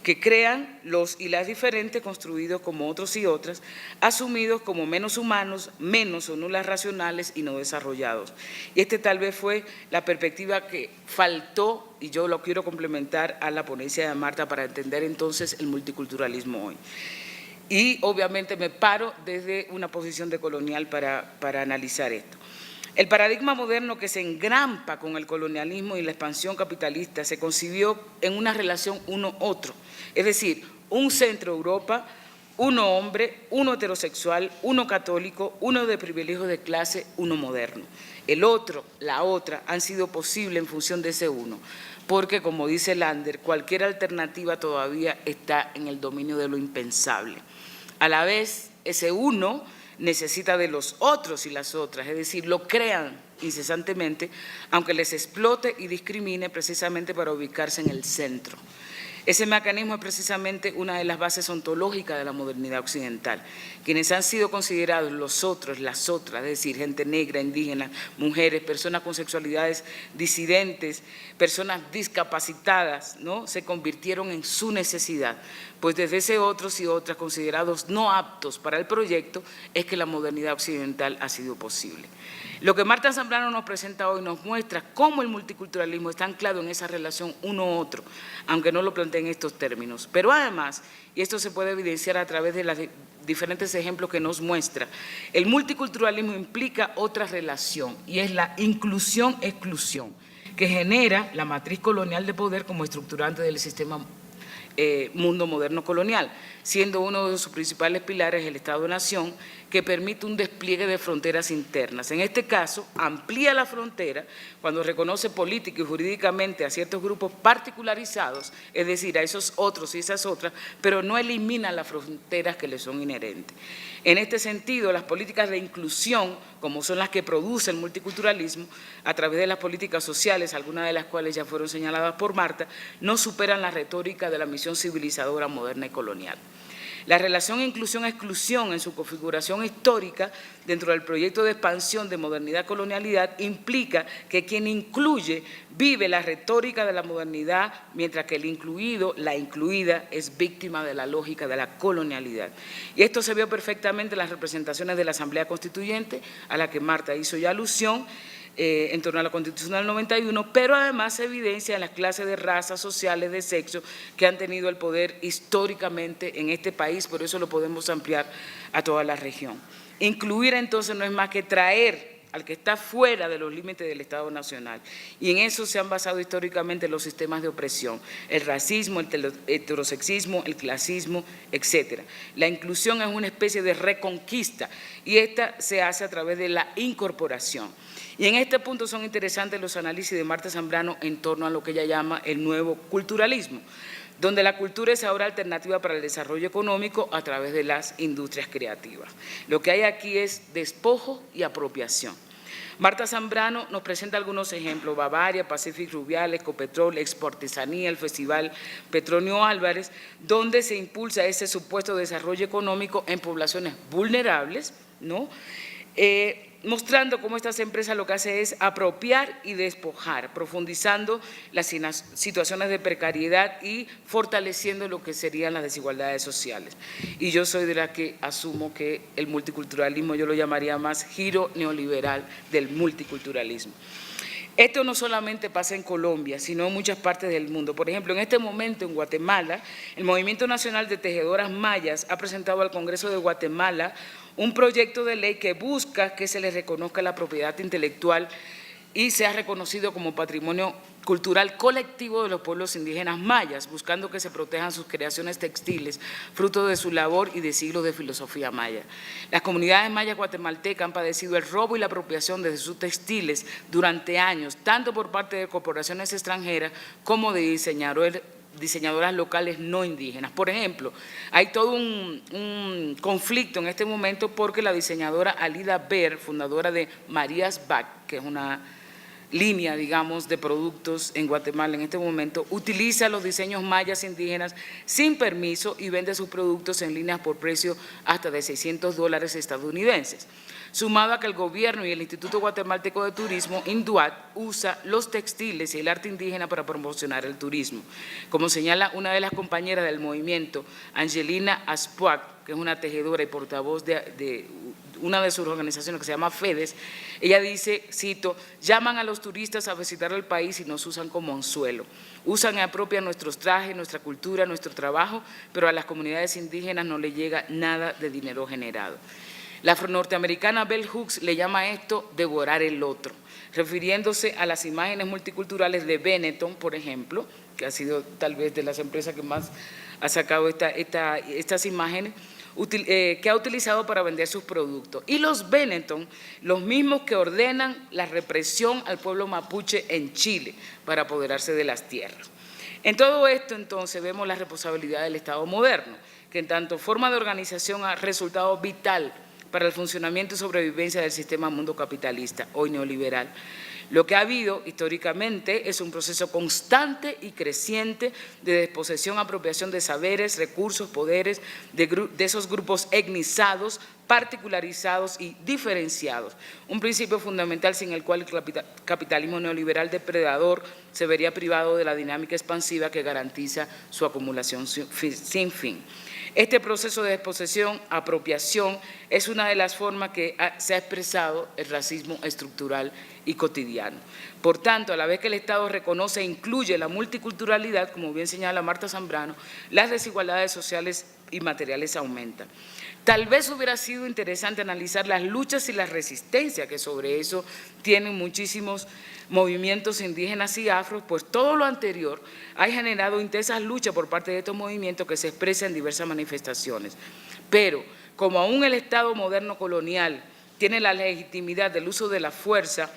[SPEAKER 4] que crean los y las diferentes construidos como otros y otras, asumidos como menos humanos, menos o nulas racionales y no desarrollados. Y tal vez fue la perspectiva que faltó, y yo lo quiero complementar a la ponencia de Marta para entender entonces el multiculturalismo hoy. Y obviamente me paro desde una posición decolonial para analizar esto. El paradigma moderno que se engrampa con el colonialismo y la expansión capitalista se concibió en una relación uno-otro, es decir, un centro Europa, uno hombre, uno heterosexual, uno católico, uno de privilegio de clase, uno moderno. El otro, la otra, han sido posibles en función de ese uno, porque, como dice Lander, cualquier alternativa todavía está en el dominio de lo impensable. A la vez, ese uno necesita de los otros y las otras, es decir, lo crean incesantemente, aunque les explote y discrimine precisamente para ubicarse en el centro. Ese mecanismo es precisamente una de las bases ontológicas de la modernidad occidental. Quienes han sido considerados los otros, las otras, es decir, gente negra, indígena, mujeres, personas con sexualidades disidentes, personas discapacitadas, ¿no?, se convirtieron en su necesidad, pues desde ese otros y otras considerados no aptos para el proyecto es que la modernidad occidental ha sido posible. Lo que Marta Zambrano nos presenta hoy nos muestra cómo el multiculturalismo está anclado en esa relación uno-otro, aunque no lo plantee en estos términos. Pero además, y esto se puede evidenciar a través de los diferentes ejemplos que nos muestra, el multiculturalismo implica otra relación y es la inclusión-exclusión, que genera la matriz colonial de poder como estructurante del sistema mundo moderno colonial, siendo uno de sus principales pilares el Estado-Nación, que permite un despliegue de fronteras internas. En este caso, amplía la frontera cuando reconoce política y jurídicamente a ciertos grupos particularizados, es decir, a esos otros y esas otras, pero no elimina las fronteras que le son inherentes. En este sentido, las políticas de inclusión, como son las que produce el multiculturalismo, a través de las políticas sociales, algunas de las cuales ya fueron señaladas por Marta, no superan la retórica de la misión civilizadora moderna y colonial. La relación inclusión-exclusión en su configuración histórica dentro del proyecto de expansión de modernidad-colonialidad implica que quien incluye vive la retórica de la modernidad, mientras que el incluido, la incluida, es víctima de la lógica de la colonialidad. Y esto se vio perfectamente en las representaciones de la Asamblea Constituyente, a la que Marta hizo ya alusión, en torno a la Constitución del 91, pero además se evidencia en las clases de razas, sociales, de sexo, que han tenido el poder históricamente en este país, por eso lo podemos ampliar a toda la región. Incluir entonces no es más que traer al que está fuera de los límites del Estado Nacional, y en eso se han basado históricamente los sistemas de opresión, el racismo, el heterosexismo, el clasismo, etc. La inclusión es una especie de reconquista, y esta se hace a través de la incorporación. Y en este punto son interesantes los análisis de Marta Zambrano en torno a lo que ella llama el nuevo culturalismo, donde la cultura es ahora alternativa para el desarrollo económico a través de las industrias creativas. Lo que hay aquí es despojo y apropiación. Marta Zambrano nos presenta algunos ejemplos: Bavaria, Pacific Rubiales, Ecopetrol, Exportesanía, el Festival Petronio Álvarez, donde se impulsa ese supuesto desarrollo económico en poblaciones vulnerables, ¿no? Mostrando cómo estas empresas lo que hacen es apropiar y despojar, profundizando las situaciones de precariedad y fortaleciendo lo que serían las desigualdades sociales. Y yo soy de la que asumo que el multiculturalismo yo lo llamaría más giro neoliberal del multiculturalismo. Esto no solamente pasa en Colombia, sino en muchas partes del mundo. Por ejemplo, en este momento en Guatemala, el Movimiento Nacional de Tejedoras Mayas ha presentado al Congreso de Guatemala un proyecto de ley que busca que se les reconozca la propiedad intelectual y sea reconocido como patrimonio cultural colectivo de los pueblos indígenas mayas, buscando que se protejan sus creaciones textiles, fruto de su labor y de siglos de filosofía maya. Las comunidades mayas guatemaltecas han padecido el robo y la apropiación de sus textiles durante años, tanto por parte de corporaciones extranjeras como de diseñadoras locales no indígenas. Por ejemplo, hay todo un conflicto en este momento porque la diseñadora Alida Ber, fundadora de Marías Back, que es una línea, digamos, de productos en Guatemala en este momento, utiliza los diseños mayas indígenas sin permiso y vende sus productos en líneas por precio hasta de $600 estadounidenses. Sumado a que el gobierno y el Instituto Guatemalteco de Turismo, INDUAT, usa los textiles y el arte indígena para promocionar el turismo. Como señala una de las compañeras del movimiento, Angelina Aspuac, que es una tejedora y portavoz de una de sus organizaciones que se llama FEDES, ella dice, cito, llaman a los turistas a visitar el país y nos usan como anzuelo. Usan y apropian nuestros trajes, nuestra cultura, nuestro trabajo, pero a las comunidades indígenas no les llega nada de dinero generado. La afro-norteamericana Bell Hooks le llama a esto devorar el otro, refiriéndose a las imágenes multiculturales de Benetton, por ejemplo, que ha sido tal vez de las empresas que más ha sacado estas imágenes, que ha utilizado para vender sus productos. Y los Benetton, los mismos que ordenan la represión al pueblo mapuche en Chile para apoderarse de las tierras. En todo esto, entonces, vemos la responsabilidad del Estado moderno, que en tanto forma de organización ha resultado vital para el funcionamiento y sobrevivencia del sistema mundo capitalista, hoy neoliberal. Lo que ha habido históricamente es un proceso constante y creciente de desposesión, apropiación de saberes, recursos, poderes de esos grupos etnizados, particularizados y diferenciados. Un principio fundamental sin el cual el capitalismo neoliberal depredador se vería privado de la dinámica expansiva que garantiza su acumulación sin fin. Este proceso de desposesión, apropiación, es una de las formas que se ha expresado el racismo estructural y cotidiano. Por tanto, a la vez que el Estado reconoce e incluye la multiculturalidad, como bien señala Marta Zambrano, las desigualdades sociales y materiales aumentan. Tal vez hubiera sido interesante analizar las luchas y las resistencias que sobre eso tienen muchísimos movimientos indígenas y afros, pues todo lo anterior ha generado intensas luchas por parte de estos movimientos que se expresan en diversas manifestaciones. Pero como aún el Estado moderno colonial tiene la legitimidad del uso de la fuerza,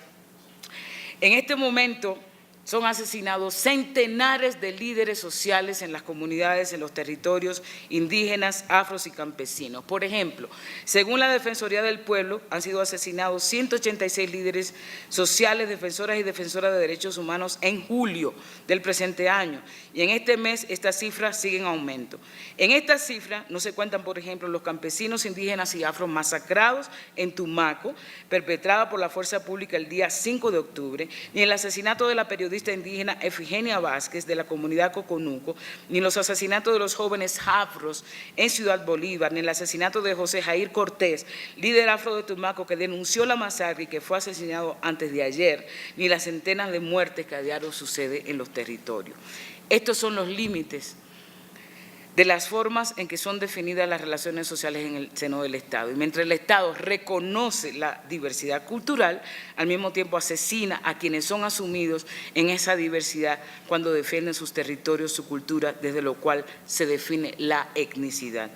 [SPEAKER 4] en este momento son asesinados centenares de líderes sociales en las comunidades, en los territorios indígenas, afros y campesinos. Por ejemplo, según la Defensoría del Pueblo, han sido asesinados 186 líderes sociales, defensoras y defensoras de derechos humanos en julio del presente año. Y en este mes estas cifras siguen en aumento. En estas cifras no se cuentan, por ejemplo, los campesinos indígenas y afros masacrados en Tumaco, perpetrada por la fuerza pública el día 5 de octubre, ni el asesinato de la periodista indígena Efigenia Vázquez de la comunidad Coconuco, ni los asesinatos de los jóvenes afros en Ciudad Bolívar, ni el asesinato de José Jair Cortés, líder afro de Tumaco que denunció la masacre y que fue asesinado antes de ayer, ni las centenas de muertes que a diario sucede en los territorios. Estos son los límites de las formas en que son definidas las relaciones sociales en el seno del Estado. Y mientras el Estado reconoce la diversidad cultural, al mismo tiempo asesina a quienes son asumidos en esa diversidad cuando defienden sus territorios, su cultura, desde lo cual se define la etnicidad.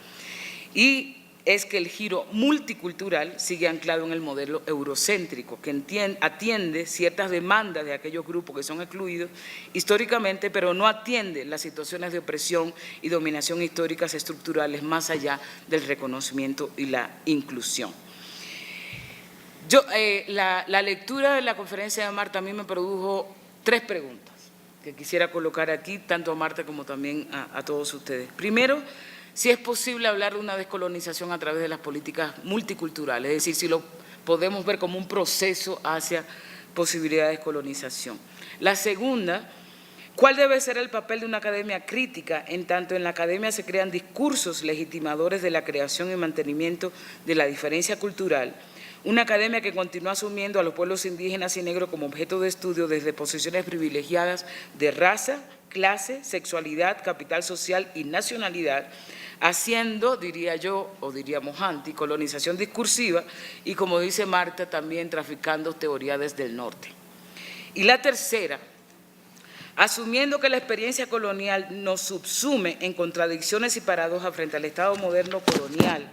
[SPEAKER 4] Y es que el giro multicultural sigue anclado en el modelo eurocéntrico, que atiende ciertas demandas de aquellos grupos que son excluidos históricamente, pero no atiende las situaciones de opresión y dominación históricas estructurales más allá del reconocimiento y la inclusión. La lectura de la conferencia de Marta a mí me produjo 3 preguntas que quisiera colocar aquí, tanto a Marta como también a todos ustedes. Primero, si es posible hablar de una descolonización a través de las políticas multiculturales, es decir, si lo podemos ver como un proceso hacia posibilidad de descolonización. La segunda, ¿cuál debe ser el papel de una academia crítica en tanto en la academia se crean discursos legitimadores de la creación y mantenimiento de la diferencia cultural? Una academia que continúa asumiendo a los pueblos indígenas y negros como objeto de estudio desde posiciones privilegiadas de raza, clase, sexualidad, capital social y nacionalidad, haciendo, diría yo, o diríamos anticolonización discursiva y, como dice Marta, también traficando teoría desde el norte. Y la tercera, asumiendo que la experiencia colonial nos subsume en contradicciones y paradojas frente al Estado moderno colonial,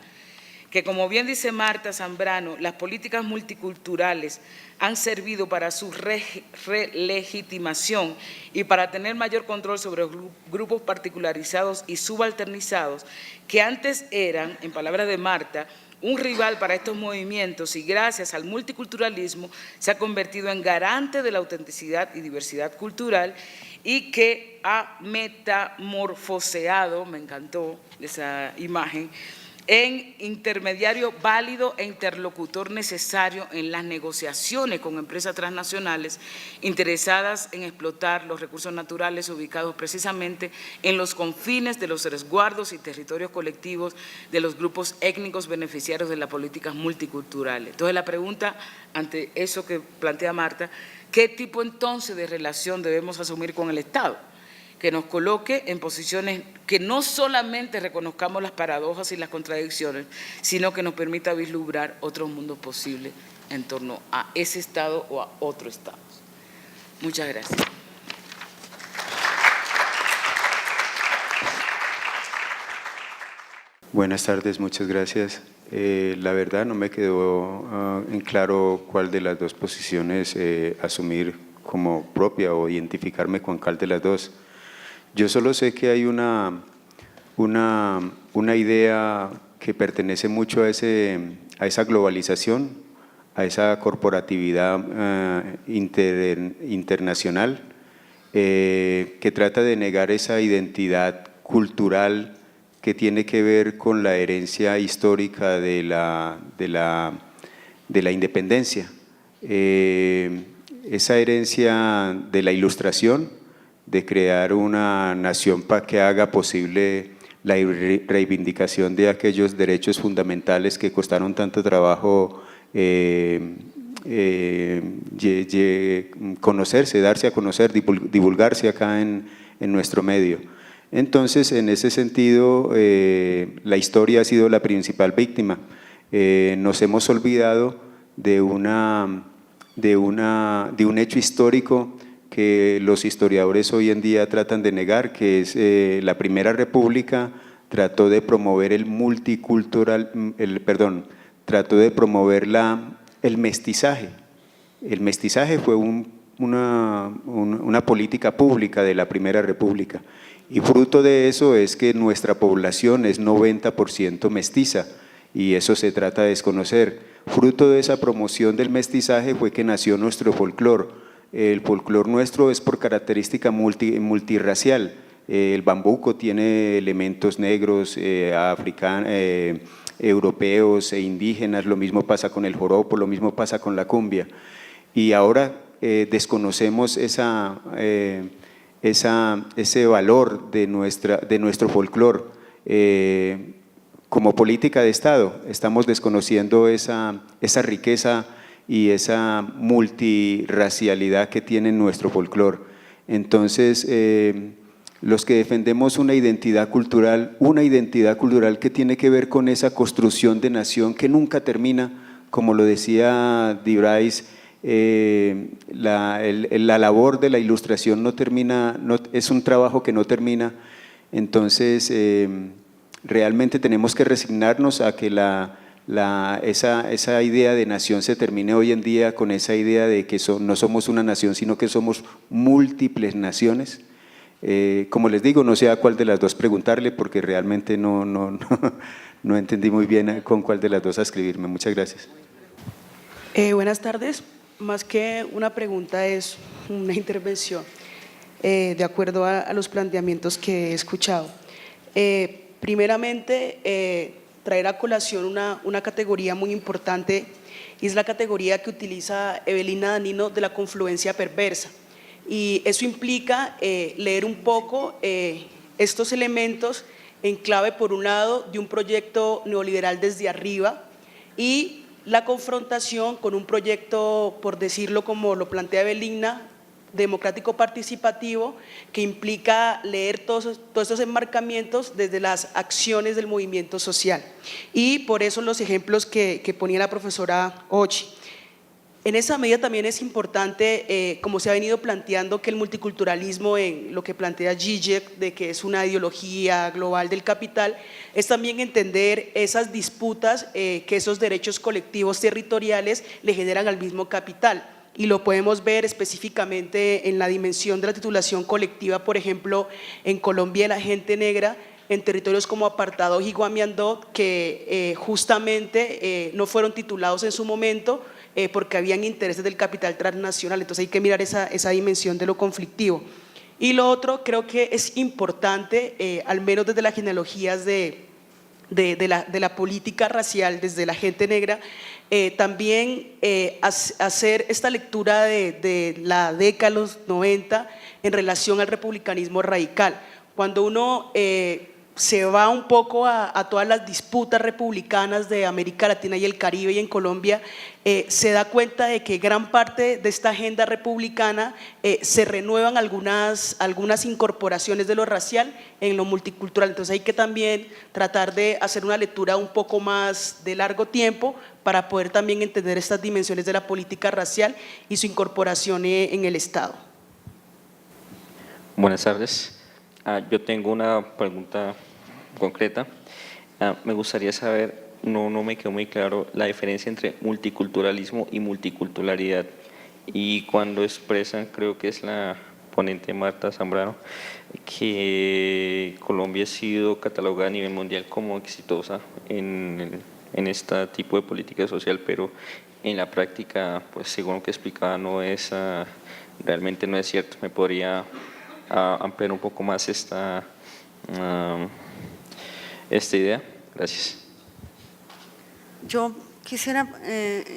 [SPEAKER 4] que, como bien dice Marta Zambrano, las políticas multiculturales han servido para su relegitimación y para tener mayor control sobre los grupos particularizados y subalternizados, que antes eran, en palabras de Marta, un rival para estos movimientos y gracias al multiculturalismo se ha convertido en garante de la autenticidad y diversidad cultural y que ha metamorfoseado, me encantó esa imagen, en intermediario válido e interlocutor necesario en las negociaciones con empresas transnacionales interesadas en explotar los recursos naturales ubicados precisamente en los confines de los resguardos y territorios colectivos de los grupos étnicos beneficiarios de las políticas multiculturales. Entonces, la pregunta ante eso que plantea Marta, ¿qué tipo entonces de relación debemos asumir con el Estado? Que nos coloque en posiciones que no solamente reconozcamos las paradojas y las contradicciones, sino que nos permita vislumbrar otros mundos posibles en torno a ese Estado o a otro Estado. Muchas gracias.
[SPEAKER 5] Buenas tardes, muchas gracias. La verdad no me quedó en claro cuál de las dos posiciones asumir como propia o identificarme con cuál de las dos. Yo solo sé que hay una idea que pertenece mucho a esa globalización, a esa corporatividad internacional, que trata de negar esa identidad cultural que tiene que ver con la herencia histórica de la independencia. Esa herencia de la Ilustración, de crear una nación para que haga posible la reivindicación de aquellos derechos fundamentales que costaron tanto trabajo conocerse, darse a conocer, divulgarse acá en nuestro medio. Entonces, en ese sentido, la historia ha sido la principal víctima. Nos hemos olvidado de un hecho histórico que los historiadores hoy en día tratan de negar, que es la Primera República trató de promover trató de promover el mestizaje. El mestizaje fue una política pública de la Primera República, y fruto de eso es que nuestra población es 90% mestiza, y eso se trata de desconocer. Fruto de esa promoción del mestizaje fue que nació nuestro folclore. El folclore nuestro es por característica multirracial. El bambuco tiene elementos negros, africanos, europeos e indígenas, lo mismo pasa con el joropo, lo mismo pasa con la cumbia. Y ahora desconocemos ese valor de nuestro folclore. Como política de Estado estamos desconociendo esa riqueza y esa multirracialidad que tiene nuestro folclore. Entonces, los que defendemos una identidad cultural que tiene que ver con esa construcción de nación que nunca termina, como lo decía Dibrais, la labor de la ilustración no termina, es un trabajo que no termina. Entonces, realmente tenemos que resignarnos a que esa idea de nación se termine hoy en día con esa idea de que no somos una nación, sino que somos múltiples naciones. Como les digo, no sé a cuál de las dos preguntarle, porque realmente no entendí muy bien con cuál de las dos escribirme. Muchas gracias.
[SPEAKER 6] Buenas tardes. Más que una pregunta es una intervención de acuerdo a los planteamientos que he escuchado. Primeramente, traer a colación una categoría muy importante, y es la categoría que utiliza Evelina Danino de la confluencia perversa. Y eso implica leer un poco estos elementos en clave, por un lado, de un proyecto neoliberal desde arriba y la confrontación con un proyecto, por decirlo como lo plantea Evelina, democrático participativo, que implica leer todos estos enmarcamientos desde las acciones del movimiento social. Y por eso los ejemplos que ponía la profesora Ochi. En esa medida también es importante, como se ha venido planteando, que el multiculturalismo, en lo que plantea Zizek, de que es una ideología global del capital, es también entender esas disputas que esos derechos colectivos territoriales le generan al mismo capital. Y lo podemos ver específicamente en la dimensión de la titulación colectiva, por ejemplo, en Colombia, la gente negra, en territorios como Apartadós y Guamiandó, que justamente no fueron titulados en su momento, porque habían intereses del capital transnacional. Entonces hay que mirar esa dimensión de lo conflictivo. Y lo otro, creo que es importante, al menos desde las genealogías de la política racial, desde la gente negra, también hacer esta lectura de la década de los 90 en relación al republicanismo radical. Cuando uno se va un poco a todas las disputas republicanas de América Latina y el Caribe y en Colombia, se da cuenta de que gran parte de esta agenda republicana se renuevan algunas incorporaciones de lo racial en lo multicultural. Entonces hay que también tratar de hacer una lectura un poco más de largo tiempo para poder también entender estas dimensiones de la política racial y su incorporación en el Estado.
[SPEAKER 7] Buenas tardes. Yo tengo una pregunta concreta. Me gustaría saber, no me quedó muy claro la diferencia entre multiculturalismo y multiculturalidad, y cuando expresan, creo que es la ponente Marta Zambrano, que Colombia ha sido catalogada a nivel mundial como exitosa en este tipo de política social, pero en la práctica, pues según lo que explicaba, realmente no es cierto. ¿Me podría ampliar un poco más esta idea? Gracias.
[SPEAKER 3] Yo quisiera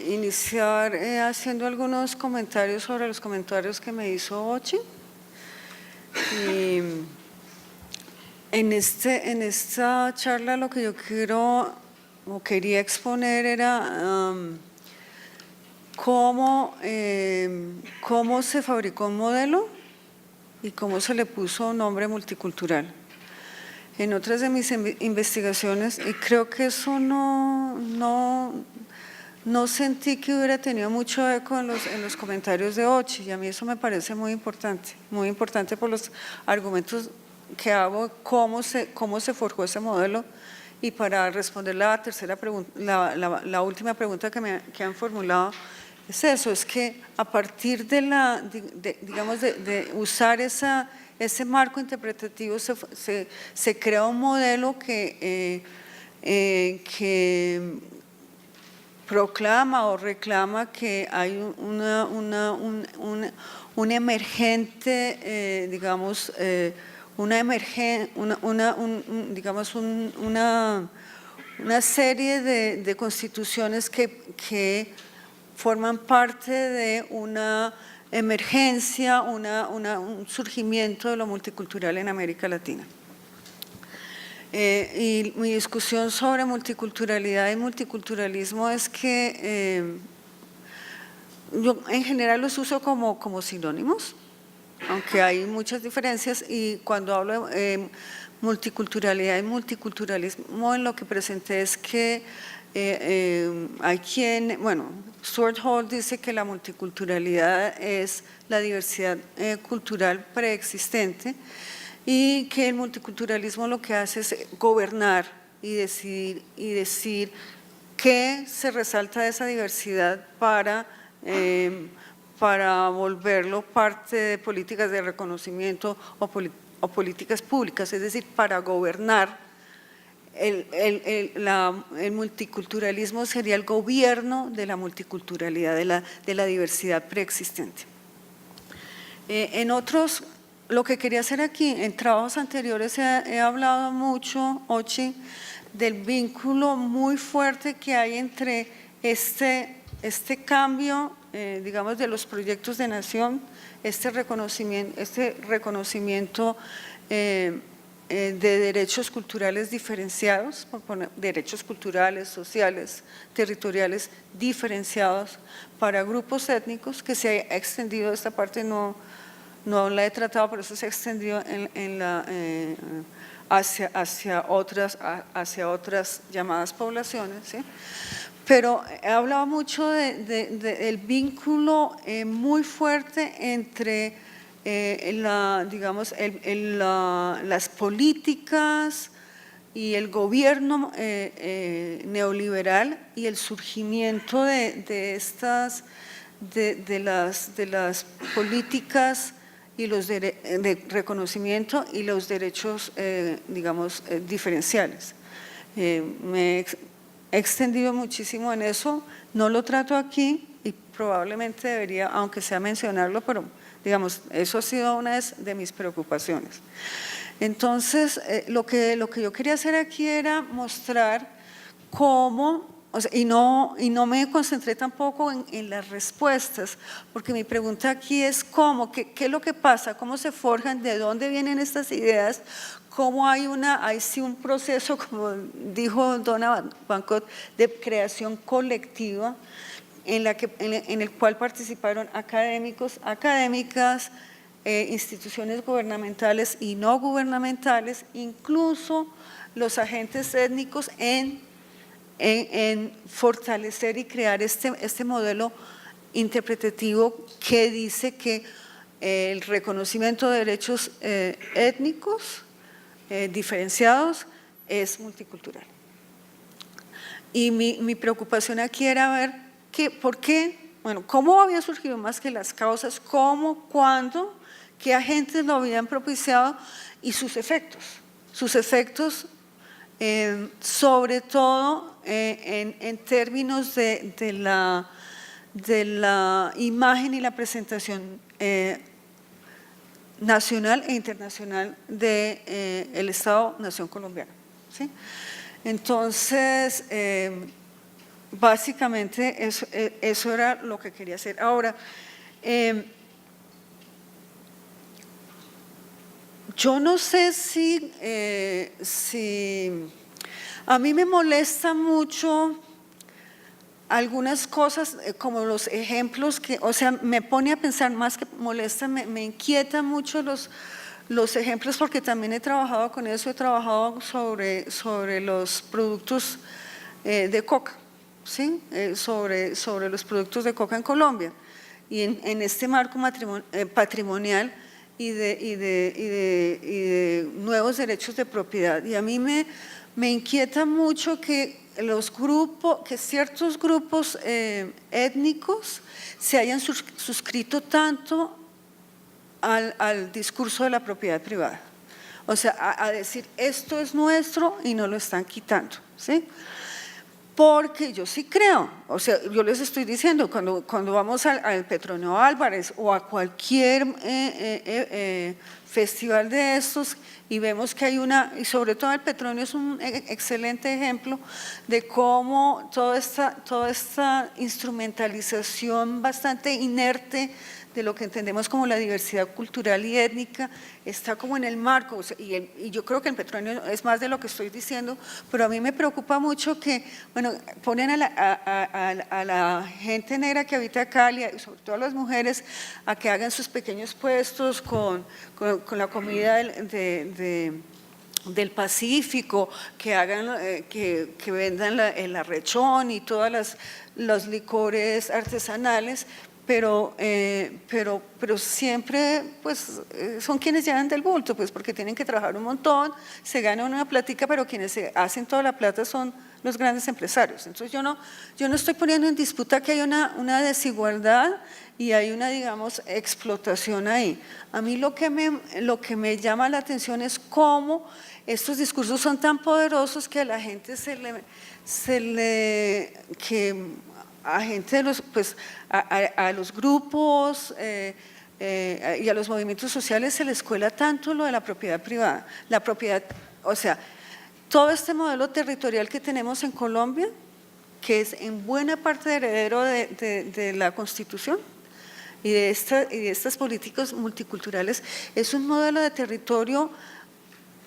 [SPEAKER 3] iniciar haciendo algunos comentarios sobre los comentarios que me hizo Ochi. Y en esta charla lo que yo quería exponer era cómo se fabricó un modelo y cómo se le puso un nombre multicultural. en otras de mis investigaciones, y creo que eso no sentí que hubiera tenido mucho eco en los comentarios de Ochi, y a mí eso me parece muy importante por los argumentos que hago, cómo se forjó ese modelo. Y para responder la tercera pregunta, la última pregunta que han formulado, es eso, es que a partir de usar ese marco interpretativo se crea un modelo que proclama o reclama que hay un emergente, digamos, una serie de constituciones que forman parte de una emergencia, un surgimiento de lo multicultural en América Latina. Y mi discusión sobre multiculturalidad y multiculturalismo es que yo en general los uso como sinónimos, aunque hay muchas diferencias, y cuando hablo de multiculturalidad y multiculturalismo, en lo que presenté es que hay quien, bueno, Stuart Hall dice que la multiculturalidad es la diversidad cultural preexistente, y que el multiculturalismo lo que hace es gobernar y decir qué se resalta de esa diversidad para volverlo parte de políticas de reconocimiento o políticas públicas, es decir, para gobernar. El multiculturalismo sería el gobierno de la multiculturalidad, de la diversidad preexistente. En otros, lo que quería hacer aquí, en trabajos anteriores he hablado mucho, Ochi, del vínculo muy fuerte que hay entre este cambio, digamos, de los proyectos de nación, este reconocimiento de derechos culturales diferenciados, derechos culturales, sociales, territoriales diferenciados para grupos étnicos, que se ha extendido, esta parte no la he tratado, pero eso se ha extendido hacia otras llamadas poblaciones, ¿sí? Pero he hablado mucho del vínculo muy fuerte entre las políticas y el gobierno neoliberal y el surgimiento de las políticas y los de reconocimiento y los derechos, diferenciales. Me he extendido muchísimo en eso, no lo trato aquí y probablemente debería, aunque sea mencionarlo, pero digamos, eso ha sido una de mis preocupaciones. Entonces, lo que yo quería hacer aquí era mostrar cómo, o sea, y no me concentré tampoco en las respuestas, porque mi pregunta aquí es cómo, qué es lo que pasa, cómo se forjan, de dónde vienen estas ideas, cómo hay sí un proceso, como dijo Donna Bancott, de creación colectiva, en el cual participaron académicos, académicas, instituciones gubernamentales y no gubernamentales, incluso los agentes étnicos en fortalecer y crear este modelo interpretativo que dice que el reconocimiento de derechos étnicos diferenciados es multicultural. Y mi preocupación aquí era ver ¿por qué? Bueno, ¿cómo había surgido más que las causas? ¿Cómo? ¿Cuándo? ¿Qué agentes lo habían propiciado? Y sus efectos. Sus efectos, sobre todo en términos de la imagen y la presentación nacional e internacional del Estado-Nación colombiana, ¿sí? Entonces, básicamente eso era lo que quería hacer. Ahora, yo no sé si a mí me molesta mucho algunas cosas, como los ejemplos que, o sea, me pone a pensar, más que molesta, me inquieta mucho los ejemplos, porque también he trabajado con eso, he trabajado sobre los productos de coca, ¿sí? Sobre los productos de coca en Colombia. Y en este marco patrimonial y de nuevos derechos de propiedad. Y a mí me inquieta mucho que ciertos grupos étnicos se hayan suscrito tanto al discurso de la propiedad privada. O sea, a decir esto es nuestro y no lo están quitando, ¿sí? Porque yo sí creo, o sea, yo les estoy diciendo, cuando vamos al Petronio Álvarez o a cualquier festival de estos y vemos que hay y sobre todo el Petronio es un excelente ejemplo de cómo toda esta instrumentalización bastante inerte de lo que entendemos como la diversidad cultural y étnica, está como en el marco, o sea, y yo creo que el Petronio es más de lo que estoy diciendo, pero a mí me preocupa mucho que, bueno, ponen a la gente negra que habita Cali, y sobre todo a las mujeres, a que hagan sus pequeños puestos con la comida del Pacífico, que hagan, que vendan el arrechón y todas los licores artesanales, pero siempre pues son quienes llevan del bulto, pues porque tienen que trabajar un montón, se ganan una plática, pero quienes se hacen toda la plata son los grandes empresarios. Entonces yo no estoy poniendo en disputa que hay una desigualdad y hay una, digamos, explotación ahí. A mí lo que me llama la atención es cómo estos discursos son tan poderosos que a la gente a gente de los, pues, a los grupos y a los movimientos sociales se les cuela tanto lo de la propiedad privada. La propiedad, o sea, todo este modelo territorial que tenemos en Colombia, que es en buena parte heredero de la Constitución y de estas políticas multiculturales, es un modelo de territorio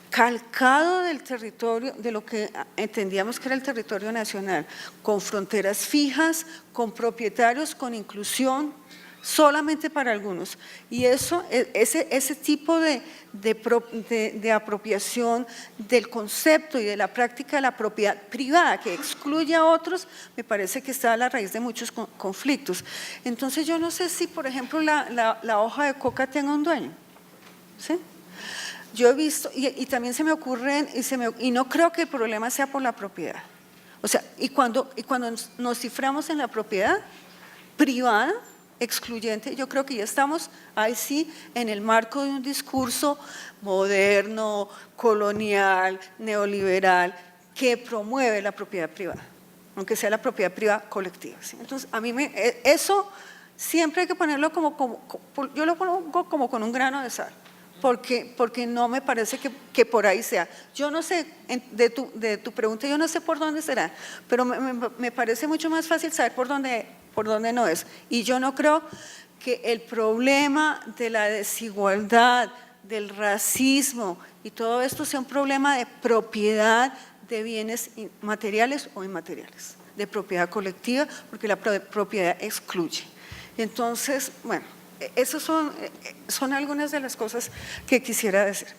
[SPEAKER 3] calcado del territorio, de lo que entendíamos que era el territorio nacional, con fronteras fijas, con propietarios, con inclusión, solamente para algunos. Y ese tipo de apropiación del concepto y de la práctica de la propiedad privada que excluye a otros, me parece que está a la raíz de muchos conflictos. Entonces yo no sé si, por ejemplo, la hoja de coca tenga un dueño, ¿sí? Yo he visto, y también se me ocurren, y no creo que el problema sea por la propiedad. O sea, y cuando nos ciframos en la propiedad privada, excluyente, yo creo que ya estamos ahí sí en el marco de un discurso moderno, colonial, neoliberal, que promueve la propiedad privada, aunque sea la propiedad privada colectiva, ¿sí? Entonces, a mí eso siempre hay que ponerlo yo lo pongo como con un grano de sal. Porque no me parece que por ahí sea. Yo no sé, de tu pregunta, yo no sé por dónde será, pero me parece mucho más fácil saber por dónde no es. Y yo no creo que el problema de la desigualdad, del racismo y todo esto sea un problema de propiedad de bienes materiales o inmateriales, de propiedad colectiva, porque la propiedad excluye. Entonces, bueno, esas son algunas de las cosas que quisiera decir.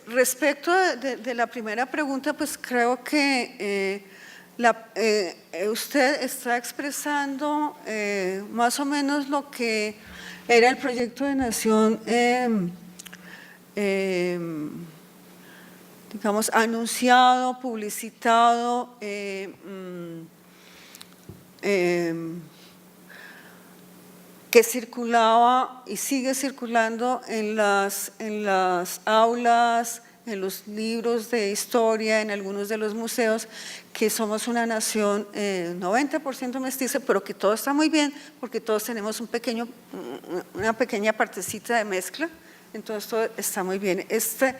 [SPEAKER 3] Respecto de la primera pregunta, pues creo que usted está expresando más o menos lo que era el proyecto de nación, digamos, anunciado, publicitado, que circulaba y sigue circulando en las aulas, en los libros de historia, en algunos de los museos, que somos una nación 90% mestiza, pero que todo está muy bien, porque todos tenemos una pequeña partecita de mezcla, entonces todo está muy bien. Esta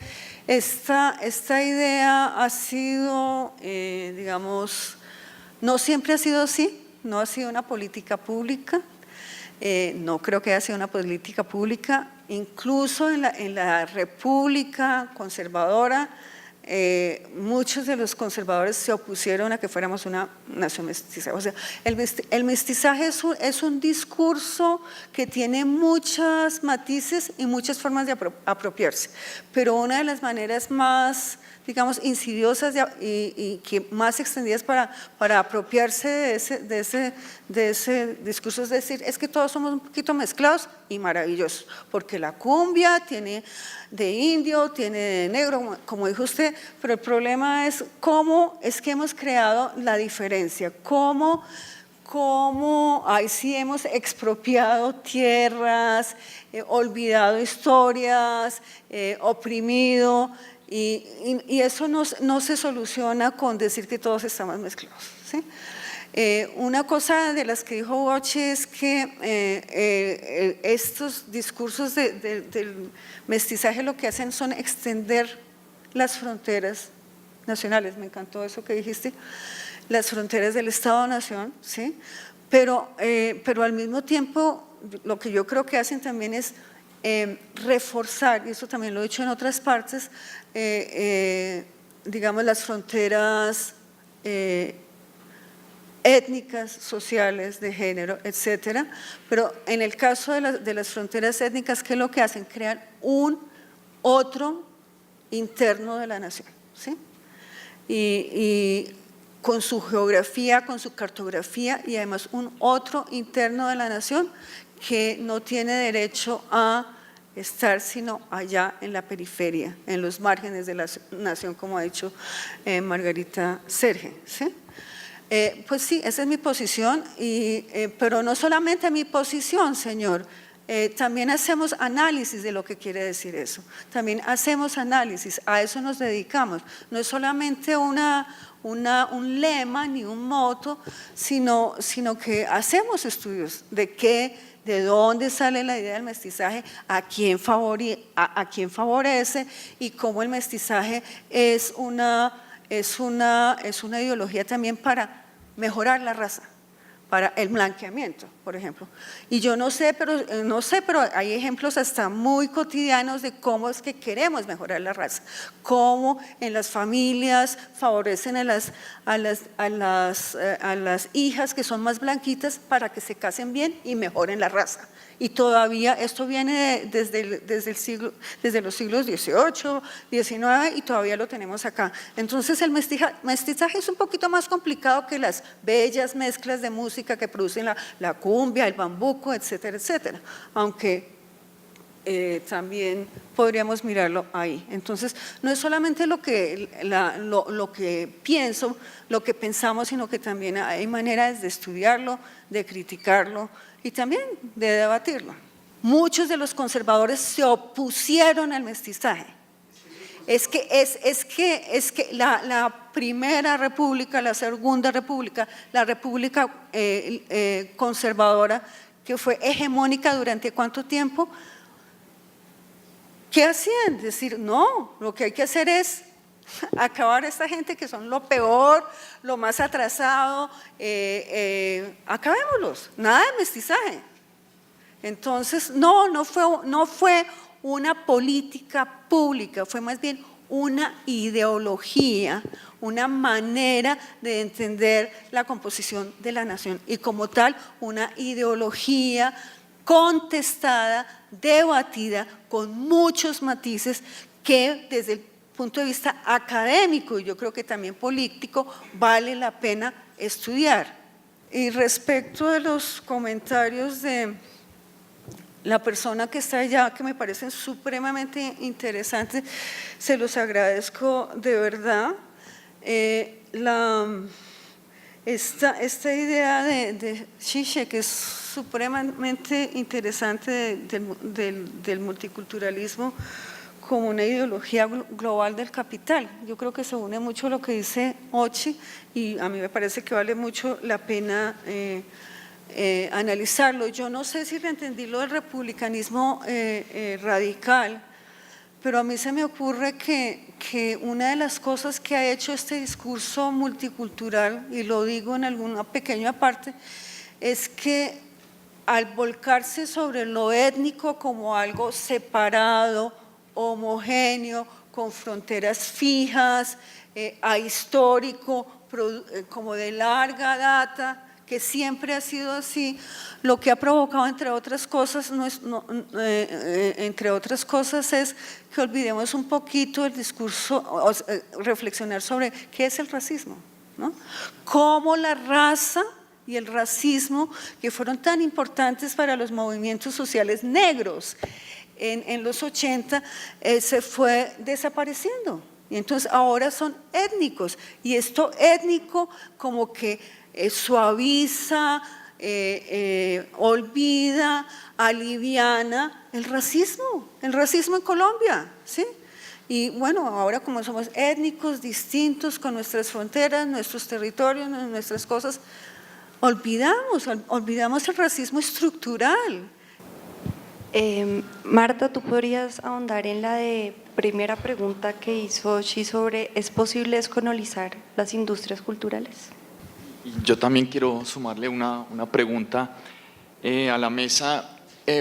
[SPEAKER 3] idea ha sido, digamos, no siempre ha sido así, no ha sido una política pública. No creo que haya sido una política pública, incluso en la República conservadora muchos de los conservadores se opusieron a que fuéramos una nación mestiza. O sea, el mestizaje es un discurso que tiene muchos matices y muchas formas de apropiarse, pero una de las maneras más, digamos, insidiosas y que más extendidas para apropiarse de ese discurso, es decir, es que todos somos un poquito mezclados y maravillosos, porque la cumbia tiene de indio, tiene de negro, como dijo usted, pero el problema es cómo es que hemos creado la diferencia, cómo ahí sí hemos expropiado tierras, olvidado historias, oprimido, y eso no se soluciona con decir que todos estamos mezclados, ¿sí? Una cosa de las que dijo Bochi es que estos discursos del mestizaje lo que hacen son extender las fronteras nacionales. Me encantó eso que dijiste, las fronteras del Estado-Nación, ¿sí? Pero al mismo tiempo lo que yo creo que hacen también es reforzar, y eso también lo he dicho en otras partes, digamos las fronteras étnicas, sociales, de género, etcétera, pero en el caso de las fronteras étnicas, ¿qué es lo que hacen? Crean un otro interno de la nación, ¿sí? Y con su geografía, con su cartografía y además un otro interno de la nación que no tiene derecho a estar sino allá en la periferia, en los márgenes de la nación, como ha dicho Margarita Serge, ¿sí? Pues sí, esa es mi posición, pero no solamente mi posición, señor, también hacemos análisis de lo que quiere decir eso, también hacemos análisis, a eso nos dedicamos, no es solamente un lema ni un moto, sino que hacemos estudios de dónde sale la idea del mestizaje, a quién favorece y cómo el mestizaje es una ideología también para mejorar la raza, para el blanqueamiento, por ejemplo. Y yo no sé, pero hay ejemplos hasta muy cotidianos de cómo es que queremos mejorar la raza, cómo en las familias favorecen a las hijas que son más blanquitas para que se casen bien y mejoren la raza. Y todavía esto viene desde los siglos XVIII, XIX y todavía lo tenemos acá. Entonces el mestizaje es un poquito más complicado que las bellas mezclas de música que producen la cumbia, el bambuco, etcétera, etcétera. Aunque también podríamos mirarlo ahí. Entonces no es solamente lo que pienso, lo que pensamos, sino que también hay maneras de estudiarlo, de criticarlo, y también de debatirlo. Muchos de los conservadores se opusieron al mestizaje. Es que la Primera República, la Segunda República, la República conservadora, que fue hegemónica durante ¿cuánto tiempo? ¿Qué hacían? Decir, no, lo que hay que hacer es acabar a esta gente que son lo peor, lo más atrasado, acabémoslos, nada de mestizaje. Entonces, no fue una política pública, fue más bien una ideología, una manera de entender la composición de la nación y como tal, una ideología contestada, debatida, con muchos matices que desde el punto de vista académico y yo creo que también político vale la pena estudiar. Y respecto de los comentarios de la persona que está allá, que me parecen supremamente interesantes, se los agradezco de verdad. Esta idea de Zizek, que es supremamente interesante del multiculturalismo como una ideología global del capital. Yo creo que se une mucho a lo que dice Bochi y a mí me parece que vale mucho la pena analizarlo. Yo no sé si reentendí lo del republicanismo radical, pero a mí se me ocurre que una de las cosas que ha hecho este discurso multicultural, y lo digo en alguna pequeña parte, es que al volcarse sobre lo étnico como algo separado, homogéneo, con fronteras fijas, ahistórico, como de larga data, que siempre ha sido así, lo que ha provocado, entre otras cosas, es que olvidemos un poquito el discurso, reflexionar sobre qué es el racismo, ¿no? Cómo la raza y el racismo, que fueron tan importantes para los movimientos sociales negros en los 80, se fue desapareciendo. Y entonces ahora son étnicos, y esto étnico como que suaviza, olvida, aliviana el racismo en Colombia, ¿sí? Y bueno, ahora como somos étnicos, distintos, con nuestras fronteras, nuestros territorios, nuestras cosas, olvidamos el racismo estructural.
[SPEAKER 8] Marta, ¿tú podrías ahondar en la primera pregunta que hizo Ochi sobre ¿es posible descolonizar las industrias culturales?
[SPEAKER 2] Yo también quiero sumarle una pregunta a la mesa,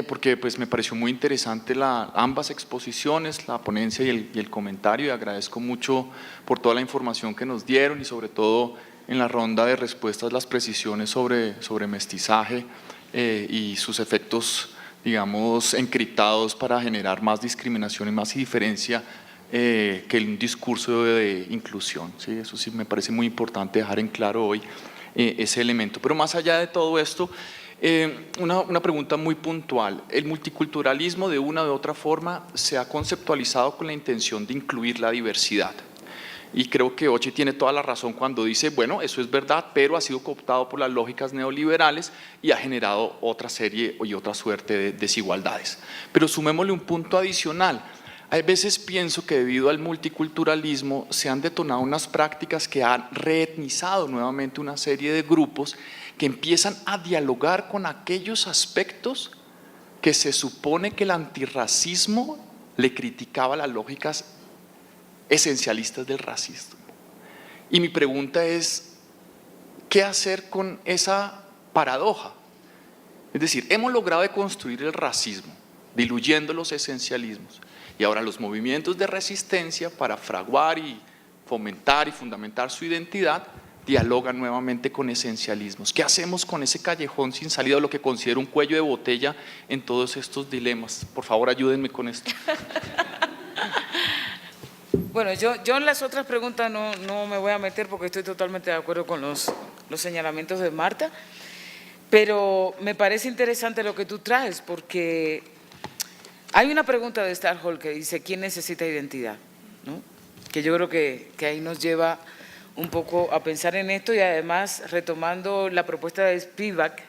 [SPEAKER 2] porque pues me pareció muy interesante ambas exposiciones, la ponencia y el comentario, y agradezco mucho por toda la información que nos dieron y sobre todo en la ronda de respuestas las precisiones sobre mestizaje y sus efectos, digamos, encriptados para generar más discriminación y más indiferencia que un discurso de inclusión, ¿sí? Eso sí me parece muy importante dejar en claro hoy ese elemento. Pero más allá de todo esto, una pregunta muy puntual. El multiculturalismo de una u otra forma se ha conceptualizado con la intención de incluir la diversidad. Y creo que Ochi tiene toda la razón cuando dice, bueno, eso es verdad, pero ha sido cooptado por las lógicas neoliberales y ha generado otra serie y otra suerte de desigualdades. Pero sumémosle un punto adicional. A veces pienso que debido al multiculturalismo se han detonado unas prácticas que han reetnizado nuevamente una serie de grupos que empiezan a dialogar con aquellos aspectos que se supone que el antirracismo le criticaba las lógicas esencialistas del racismo. Y mi pregunta es, ¿qué hacer con esa paradoja? Es decir, hemos logrado deconstruir el racismo, diluyendo los esencialismos, y ahora los movimientos de resistencia para fraguar y fomentar y fundamentar su identidad dialogan nuevamente con esencialismos. ¿Qué hacemos con ese callejón sin salida, o lo que considero un cuello de botella en todos estos dilemas? Por favor, ayúdenme con esto.
[SPEAKER 4] Bueno, yo en las otras preguntas no me voy a meter porque estoy totalmente de acuerdo con los señalamientos de Marta, pero me parece interesante lo que tú traes, porque hay una pregunta de Starhall que dice ¿quién necesita identidad? ¿No? Que yo creo que ahí nos lleva un poco a pensar en esto, y además retomando la propuesta de Spivak,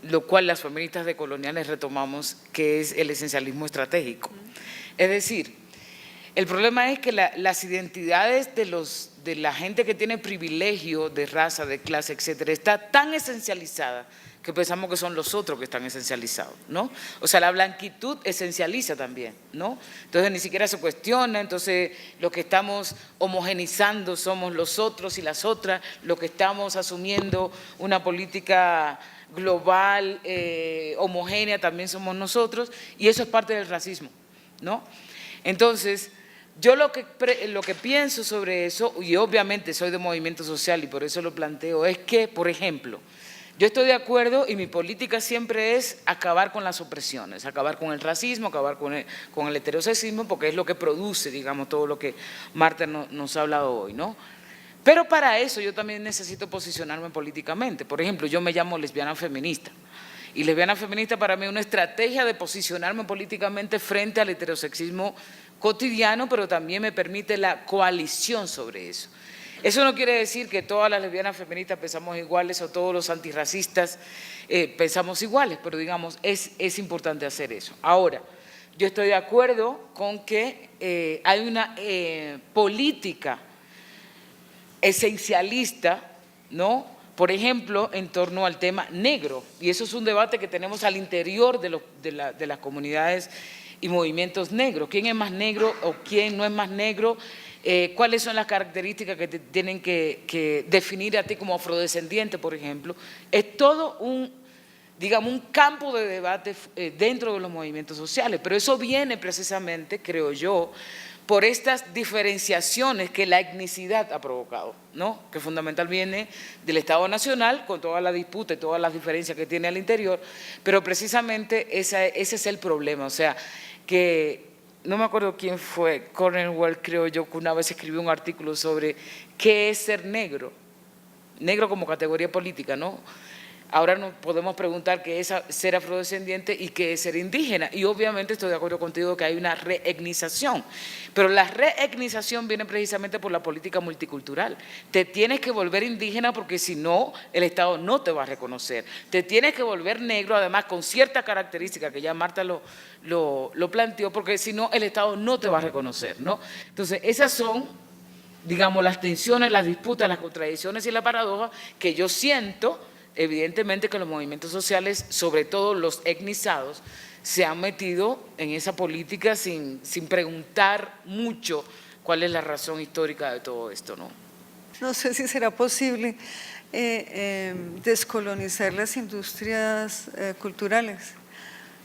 [SPEAKER 4] lo cual las feministas decoloniales retomamos, que es el esencialismo estratégico. Es decir, el problema es que las identidades de la gente que tiene privilegio de raza, de clase, etcétera, está tan esencializada que pensamos que son los otros que están esencializados, ¿no? O sea, la blanquitud esencializa también, ¿no? Entonces ni siquiera se cuestiona, entonces lo que estamos homogenizando somos los otros y las otras, lo que estamos asumiendo una política global, homogénea, también somos nosotros, y eso es parte del racismo, ¿no? Entonces, yo lo que pienso sobre eso, y obviamente soy de movimiento social y por eso lo planteo, es que, por ejemplo, yo estoy de acuerdo y mi política siempre es acabar con las opresiones, acabar con el racismo, acabar con el heterosexismo, porque es lo que produce, digamos, todo lo que Marta nos ha hablado hoy, ¿no? Pero para eso yo también necesito posicionarme políticamente. Por ejemplo, yo me llamo lesbiana feminista. Y lesbiana feminista para mí es una estrategia de posicionarme políticamente frente al heterosexismo cotidiano, pero también me permite la coalición sobre eso. Eso no quiere decir que todas las lesbianas feministas pensamos iguales o todos los antirracistas pensamos iguales, pero digamos, es importante hacer eso. Ahora, yo estoy de acuerdo con que hay una política esencialista, ¿no? Por ejemplo, en torno al tema negro, y eso es un debate que tenemos al interior de las comunidades y movimientos negros. ¿Quién es más negro o quién no es más negro? ¿Cuáles son las características que te tienen que definir a ti como afrodescendiente, por ejemplo? Es todo un digamos, un campo de debate dentro de los movimientos sociales, pero eso viene precisamente, creo yo, por estas diferenciaciones que la etnicidad ha provocado, ¿no? Que fundamental viene del Estado Nacional, con toda la disputa y todas las diferencias que tiene al interior, pero precisamente ese es el problema, o sea, que no me acuerdo quién fue, Cornwell creo yo, que una vez escribió un artículo sobre qué es ser negro, negro como categoría política, ¿no? Ahora nos podemos preguntar qué es ser afrodescendiente y qué es ser indígena. Y obviamente estoy de acuerdo contigo que hay una reetnización. Pero la reetnización viene precisamente por la política multicultural. Te tienes que volver indígena porque si no, el Estado no te va a reconocer. Te tienes que volver negro, además con ciertas características que ya Marta lo planteó, porque si no, el Estado no te va a reconocer, ¿no? Entonces, esas son, digamos, las tensiones, las disputas, las contradicciones y la paradoja que yo siento. Evidentemente que los movimientos sociales, sobre todo los etnizados, se han metido en esa política sin preguntar mucho cuál es la razón histórica de todo esto, ¿no?
[SPEAKER 3] No sé si será posible descolonizar las industrias culturales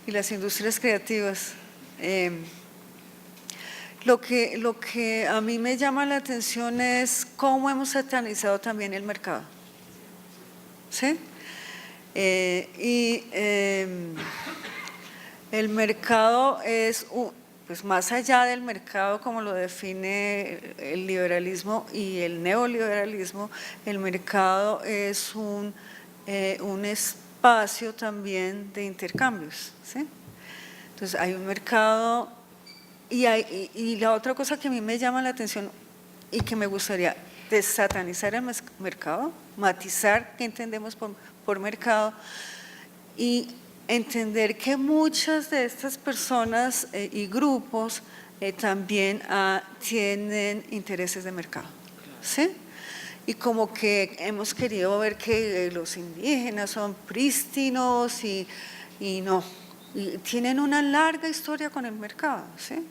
[SPEAKER 3] y las industrias creativas. Lo que a mí me llama la atención es cómo hemos satanizado también el mercado. ¿Sí? El mercado es, pues más allá del mercado como lo define el liberalismo y el neoliberalismo, el mercado es un espacio también de intercambios. ¿Sí? Entonces hay un mercado y la otra cosa que a mí me llama la atención y que me gustaría desatanizar el mercado, matizar qué entendemos por mercado y entender que muchas de estas personas y grupos también tienen intereses de mercado, ¿sí? Y como que hemos querido ver que los indígenas son prístinos y no, y tienen una larga historia con el mercado, ¿sí?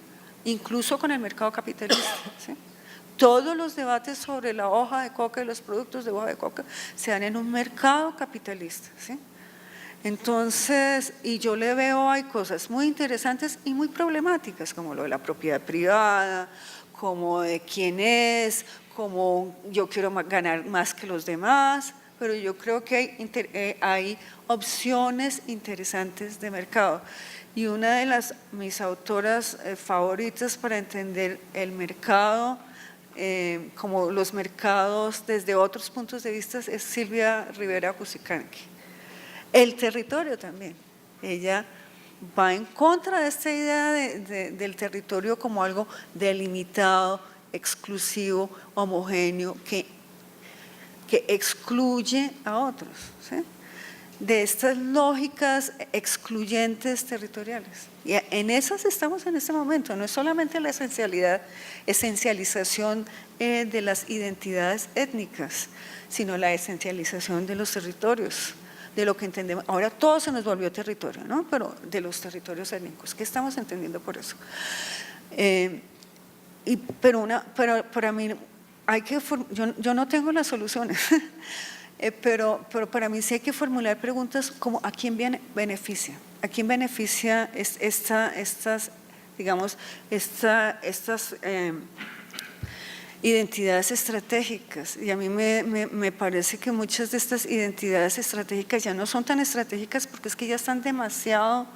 [SPEAKER 3] Incluso con el mercado capitalista, ¿sí? Todos los debates sobre la hoja de coca y los productos de hoja de coca se dan en un mercado capitalista, ¿sí? Entonces, y yo le veo, hay cosas muy interesantes y muy problemáticas, como lo de la propiedad privada, como de quién es, como yo quiero ganar más que los demás, pero yo creo que hay opciones interesantes de mercado. Y una de mis autoras favoritas para entender el mercado, como los mercados desde otros puntos de vista, es Silvia Rivera Cusicanqui. El territorio también, ella va en contra de esta idea del territorio como algo delimitado, exclusivo, homogéneo, que excluye a otros, ¿sí? De estas lógicas excluyentes territoriales. Y en esas estamos en este momento, no es solamente la esencialización de las identidades étnicas, sino la esencialización de los territorios, de lo que entendemos. Ahora todo se nos volvió territorio, ¿no? Pero de los territorios étnicos, ¿qué estamos entendiendo por eso? Pero para mí yo no tengo las soluciones. Pero para mí sí hay que formular preguntas como ¿a quién beneficia? ¿A quién beneficia estas identidades estratégicas? Y a mí me parece que muchas de estas identidades estratégicas ya no son tan estratégicas porque es que ya están demasiado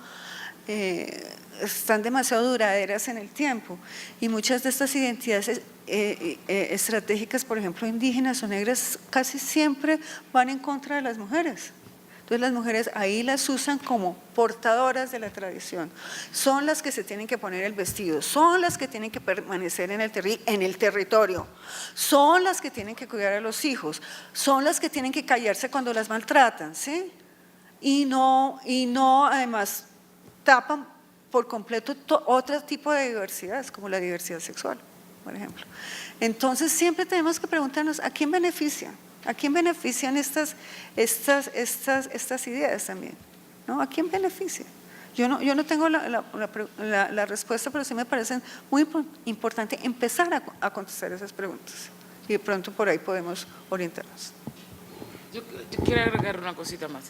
[SPEAKER 3] duraderas en el tiempo, y muchas de estas identidades estratégicas, por ejemplo indígenas o negras, casi siempre van en contra de las mujeres. Entonces las mujeres ahí las usan como portadoras de la tradición, son las que se tienen que poner el vestido, son las que tienen que permanecer en el territorio, son las que tienen que cuidar a los hijos, son las que tienen que callarse cuando las maltratan, ¿sí? Y no además tapan por completo otro tipo de diversidades, como la diversidad sexual, por ejemplo. Entonces siempre tenemos que preguntarnos ¿a quién beneficia? ¿A quién benefician estas ideas también? ¿No? ¿A quién beneficia? Yo no tengo la respuesta, pero sí me parece muy importante empezar a contestar esas preguntas, y de pronto por ahí podemos orientarnos.
[SPEAKER 4] Yo quiero agregar una cosita más.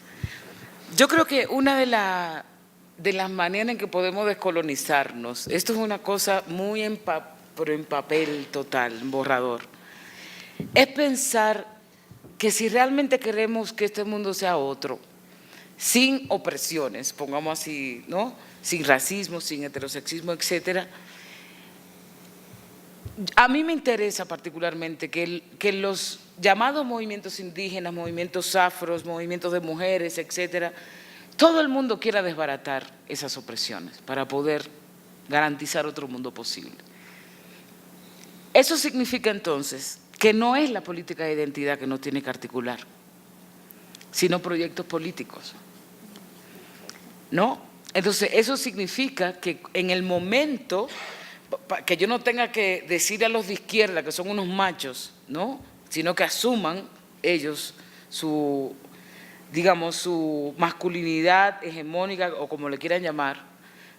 [SPEAKER 4] Yo creo que una de las maneras en que podemos descolonizarnos, esto es una cosa muy pero en papel total, en borrador, es pensar que si realmente queremos que este mundo sea otro, sin opresiones, pongamos así, ¿no? Sin racismo, sin heterosexismo, etcétera. A mí me interesa particularmente que los llamados movimientos indígenas, movimientos afros, movimientos de mujeres, etcétera, todo el mundo quiera desbaratar esas opresiones para poder garantizar otro mundo posible. Eso significa entonces que no es la política de identidad que nos tiene que articular, sino proyectos políticos, ¿no? Entonces, eso significa que en el momento que yo no tenga que decir a los de izquierda que son unos machos, ¿no? Sino que asuman ellos su, digamos, su masculinidad hegemónica o como le quieran llamar,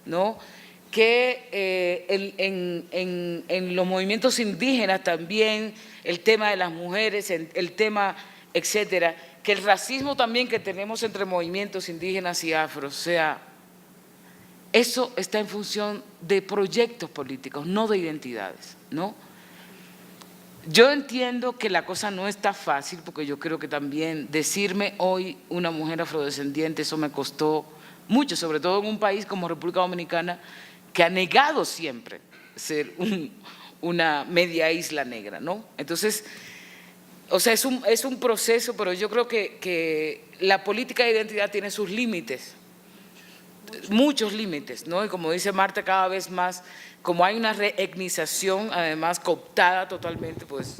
[SPEAKER 4] ¿no? Que en los movimientos indígenas también el tema de las mujeres, el tema, etcétera, que el racismo también que tenemos entre movimientos indígenas y afros sea, eso está en función de proyectos políticos, no de identidades, ¿no? Yo entiendo que la cosa no está fácil, porque yo creo que también decirme hoy una mujer afrodescendiente, eso me costó mucho, sobre todo en un país como República Dominicana, que ha negado siempre ser una media isla negra, ¿no? Entonces, o sea, es un proceso, pero yo creo que la política de identidad tiene sus límites, muchos límites, ¿no? Y como dice Marta, cada vez más, como hay una reetnización, además cooptada totalmente, pues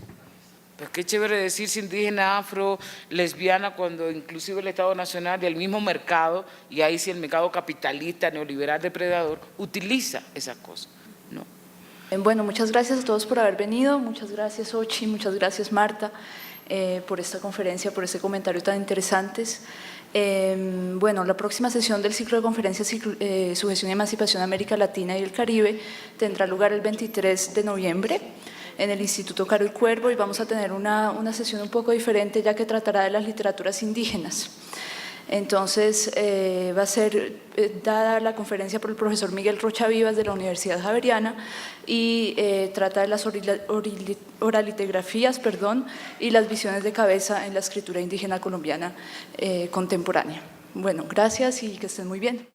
[SPEAKER 4] qué chévere decirse indígena, afro, lesbiana, cuando inclusive el Estado Nacional y el mismo mercado, y ahí sí el mercado capitalista, neoliberal, depredador, utiliza esas cosas, ¿no?
[SPEAKER 1] Bueno, muchas gracias a todos por haber venido, muchas gracias Ochi, muchas gracias Marta por esta conferencia, por este comentario tan interesantes. Bueno, la próxima sesión del ciclo de conferencias Sujeción y Emancipación América Latina y el Caribe tendrá lugar el 23 de noviembre en el Instituto Caro y Cuervo y vamos a tener una sesión un poco diferente ya que tratará de las literaturas indígenas. Entonces, va a ser dada la conferencia por el profesor Miguel Rocha Vivas de la Universidad Javeriana y trata de las oralitigrafías y las visiones de cabeza en la escritura indígena colombiana contemporánea. Bueno, gracias y que estén muy bien.